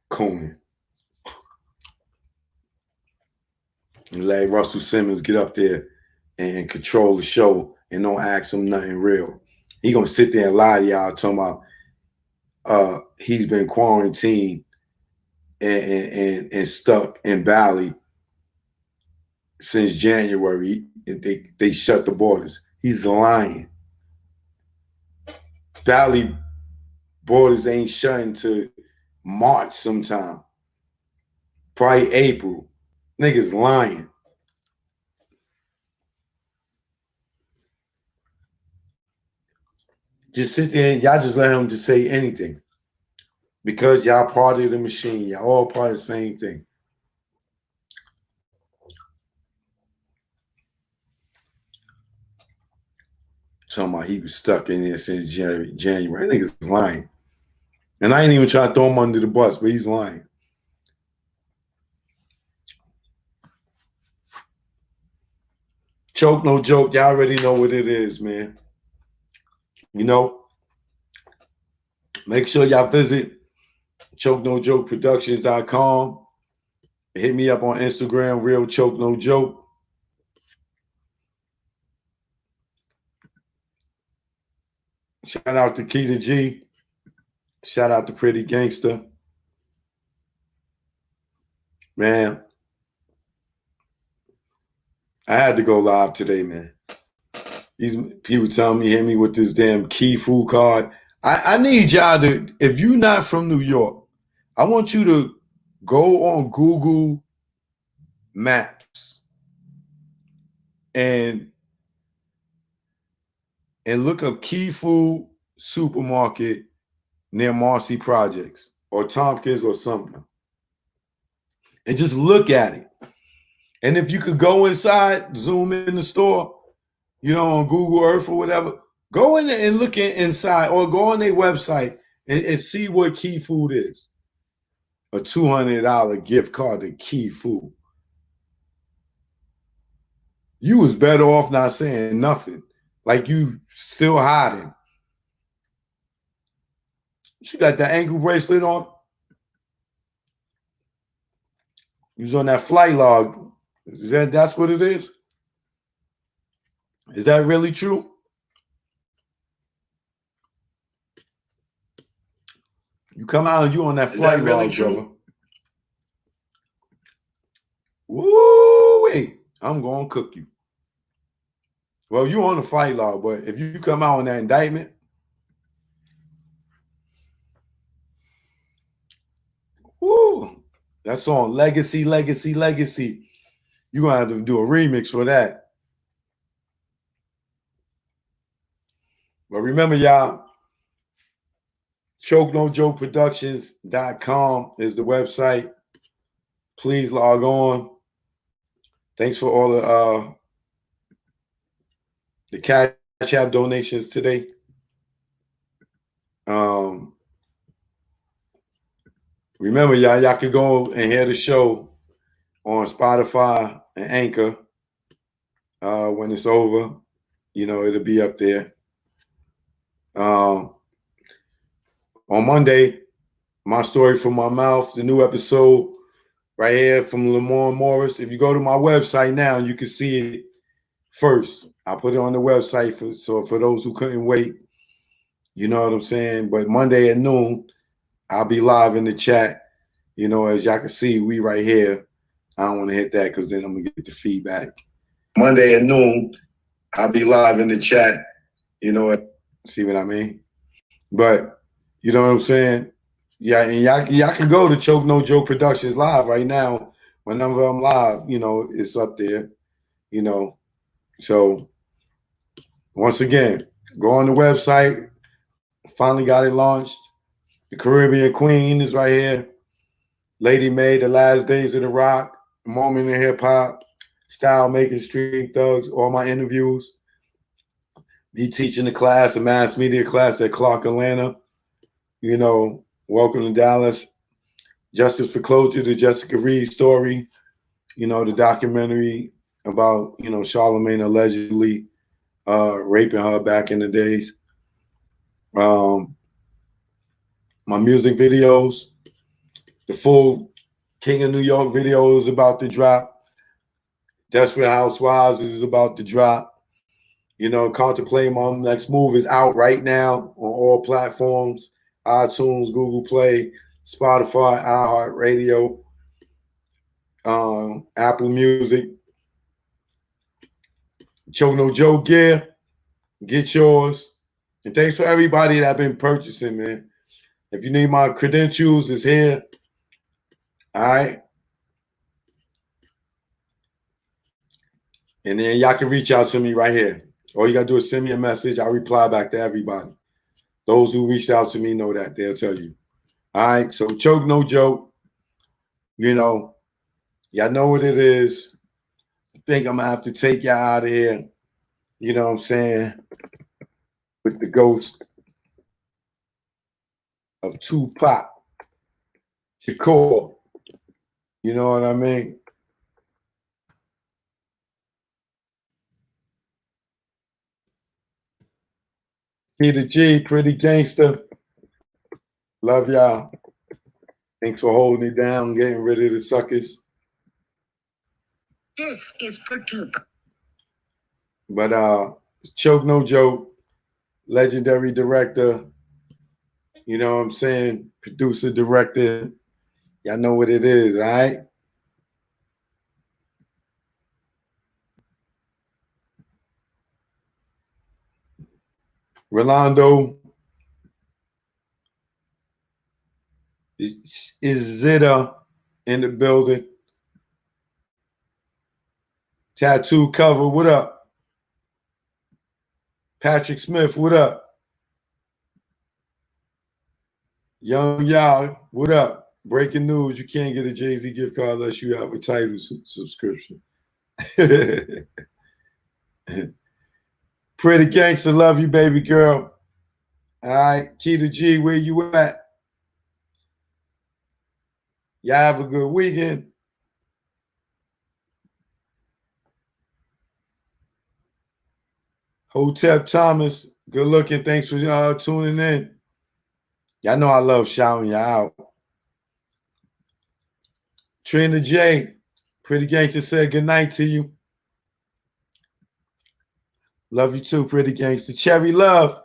Conan. And let Russell Simmons get up there and control the show and don't ask him nothing real. He gonna sit there and lie to y'all, talking about he's been quarantined and stuck in Bali since January. They shut the borders. He's lying. Bali borders ain't shut until March sometime. Probably April. Niggas lying. Just sit there and y'all just let him just say anything. Because y'all part of the machine. Y'all all part of the same thing. Talking about he was stuck in there since January. Niggas lying. And I ain't even trying to throw him under the bus, but he's lying. Choke, no joke. Y'all already know what it is, man. Make sure y'all visit ChokeNoJokeProductions.com. Hit me up on Instagram, Real Choke No Joke. Shout out to Key to G. Shout out to Pretty Gangster. Man, I had to go live today, man. These people telling me, hit me with this damn Keyfood card. I need y'all to, if you're not from New York, I want you to go on Google Maps and look up Keyfood supermarket near Marcy Projects or Tompkins or something. And just look at it. And if you could go inside, zoom in the store, you know, on Google Earth or whatever, go in there and look inside or go on their website and see what Keyfood is. A $200 gift card to Keyfood. You was better off not saying nothing. Like you still hiding. She got that ankle bracelet on. You was on that flight log. That's what it is? Is that really true? You come out and you on that flight log, brother. Woo, wait. I'm going to cook you. Well, you on the flight log, but if you come out on that indictment, woo, that song, Legacy, Legacy, Legacy. You're going to have to do a remix for that. But remember, y'all, ChokeNoJokeProductions.com is the website. Please log on. Thanks for all the Cash App donations today. Remember, y'all can go and hear the show on Spotify and Anchor when it's over. You know, it'll be up there. On Monday, My Story from My Mouth, the new episode right here from Lamar Morris. If you go to my website now, you can see it first. I put it on the website so for those who couldn't wait, you know what I'm saying? But Monday at noon, I'll be live in the chat. You know, as y'all can see, we right here. I don't want to hit that because then I'm going to get the feedback. Monday at noon, I'll be live in the chat. You know, see what I mean? But, you know what I'm saying? Yeah, and y'all can go to Choke No Joke Productions live right now. Whenever I'm live, you know, it's up there, you know. So, once again, go on the website. Finally got it launched. The Caribbean Queen is right here. Lady May, The Last Days of the Rock, Moment in Hip Hop, Style Making Street Thugs, all my interviews. Me teaching the class, a mass media class at Clark, Atlanta. You know, Welcome to Dallas. Justice for Closure, the Jessica Reed story. You know, the documentary about, you know, Charlamagne allegedly raping her back in the days. My music videos. The full King of New York video is about to drop. Desperate Housewives is about to drop. You know, Contemplating My Next Move is out right now on all platforms. iTunes, Google Play, Spotify, iHeartRadio, Apple Music. Choke No Joke gear. Get yours. And thanks for everybody that been purchasing, man. If you need my credentials, it's here. All right. And then y'all can reach out to me right here. All you got to do is send me a message. I'll reply back to everybody. Those who reached out to me know that. They'll tell you. All right. So Choke No Joke. You know, y'all know what it is. I think I'm going to have to take y'all out of here. You know what I'm saying? With the ghost of Tupac Shakur. You know what I mean? Peter G, Pretty Gangster. Love y'all. Thanks for holding it down, getting rid of the suckers. This is for Tupac. But Choke No Joke. legendary director. You know what I'm saying? Producer, director. Y'all know what it is, all right? Rolando is Zita in the building. Tattoo cover, what up? Patrick Smith, what up? Young Yao, what up? Breaking news, you can't get a Jay-Z gift card unless you have a Tidal subscription. Pretty gangster, love you, baby girl. All right, Key to G, where you at? Y'all have a good weekend. Hotep Thomas, good looking. Thanks for tuning in. Y'all know I love shouting y'all out. Trina J, Pretty Gangster said good night to you. Love you too, Pretty Gangster. Cherry Love,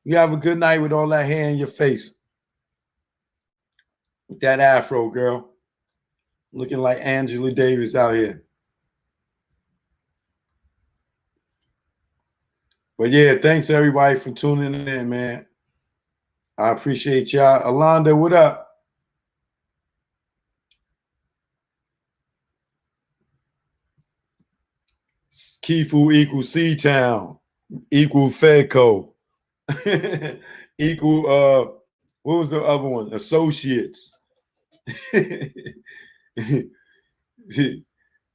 you have a good night with all that hair in your face. With that afro, girl. Looking like Angela Davis out here. But yeah, thanks everybody for tuning in, man. I appreciate y'all. Alonda, what up? Keyfood equals C-Town, equal Fedco, equal, what was the other one? Associates. Yeah,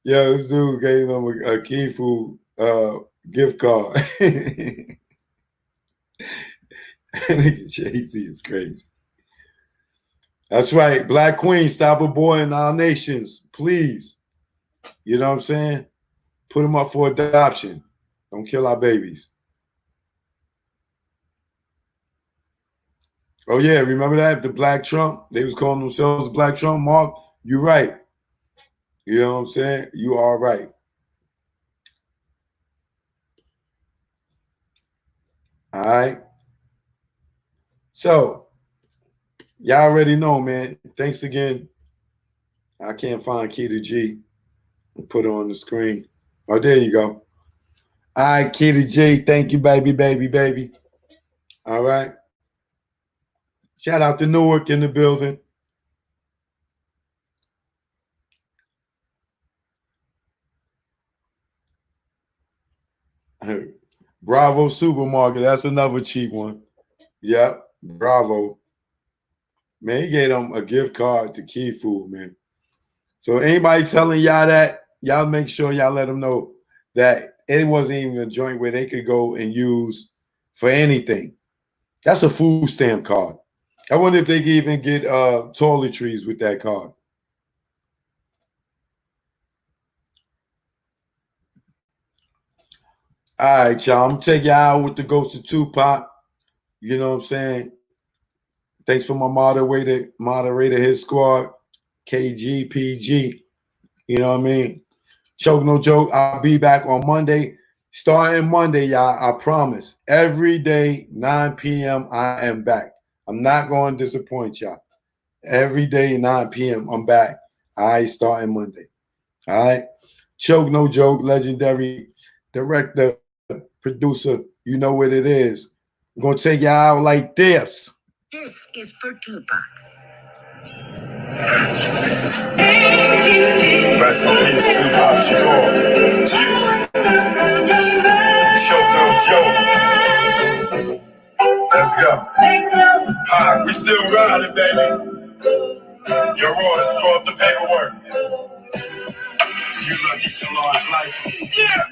this dude gave them a Keyfood gift card. Jay-Z is crazy. That's right. Black Queen, stop aborting our nations, please. You know what I'm saying? Put them up for adoption. Don't kill our babies. Oh, yeah. Remember that? The Black Trump? They was calling themselves Black Trump. Mark, you're right. You know what I'm saying? You are right. All right. So, y'all already know, man. Thanks again. I can't find Key to G. I'll put it on the screen. Oh, there you go. All right, Key to G. Thank you, baby, baby, baby. All right. Shout out to Newark in the building. Bravo Supermarket. That's another cheap one. Yep. Bravo. Man, he gave them a gift card to Keyfood, man. So anybody telling y'all that, y'all make sure y'all let them know that it wasn't even a joint where they could go and use for anything. That's a food stamp card. I wonder if they could even get toiletries with that card. All right, y'all. I'm going to take y'all out with the Ghost of Tupac. You know what I'm saying? Thanks for my moderator, his squad, KGPG. You know what I mean? Choke no joke. I'll be back on Monday. Starting Monday, y'all, I promise. Every day, 9 p.m., I am back. I'm not going to disappoint y'all. Every day, 9 p.m., I'm back. All right, starting Monday. All right? Choke no joke, legendary director, producer. You know what it is. I'm going to take y'all out like this. This is for Tupac. Rest in peace, Tupac Shakur. Choke no joke. Let's go. Pac, we still riding, baby. Your Royce, draw up the paperwork. You lucky Solange like me. Yeah.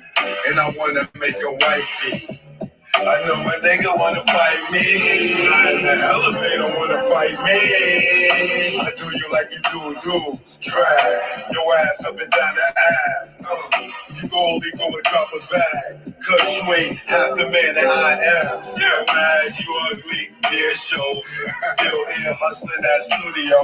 And I wanna make your wifey. I know a nigga wanna fight me. In the elevator wanna fight me. I do you like you do dudes. Drag your ass up and down the aisle. You only go and drop a bag, cause you ain't half the man that I am. Still mad, you ugly, yeah, show. Still here hustling that studio.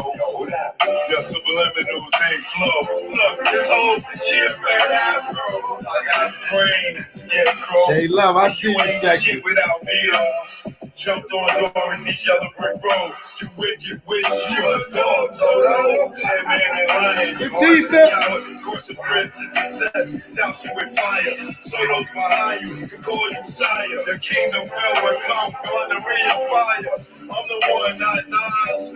Your subliminal thing flow. Look, this whole shit, man, afro. I got brains, scarecrow. Hey, love, I see You you ain't sexy. shit without me. Jumped on Dorothy's yellow brick road. You wicked witch, you a dog, Toto. 10 man and lion. You see, hard sir? coward. Cross the bridge to success. Douse you with fire. Solos behind you. Can call you sire. The kingdom fell with come. Thunder and fire. I'm the one, not nines.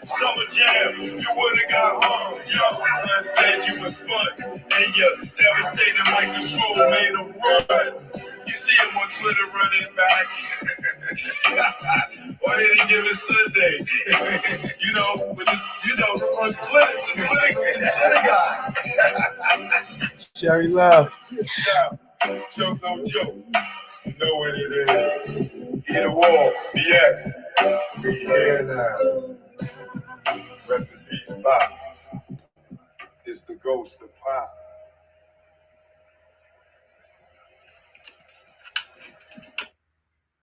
Summer jam. You would've got hung. Yo, son said you was fun. And you devastated like the troll made him run. You see him on Twitter running back. Why did he give it Sunday? On Twitter, it's a Twitter guy. Sherry Love. Yeah, joke, no joke. You know what it is. Hit a wall, BX. We here now. Rest in peace, Pop. It's the ghost of Pop.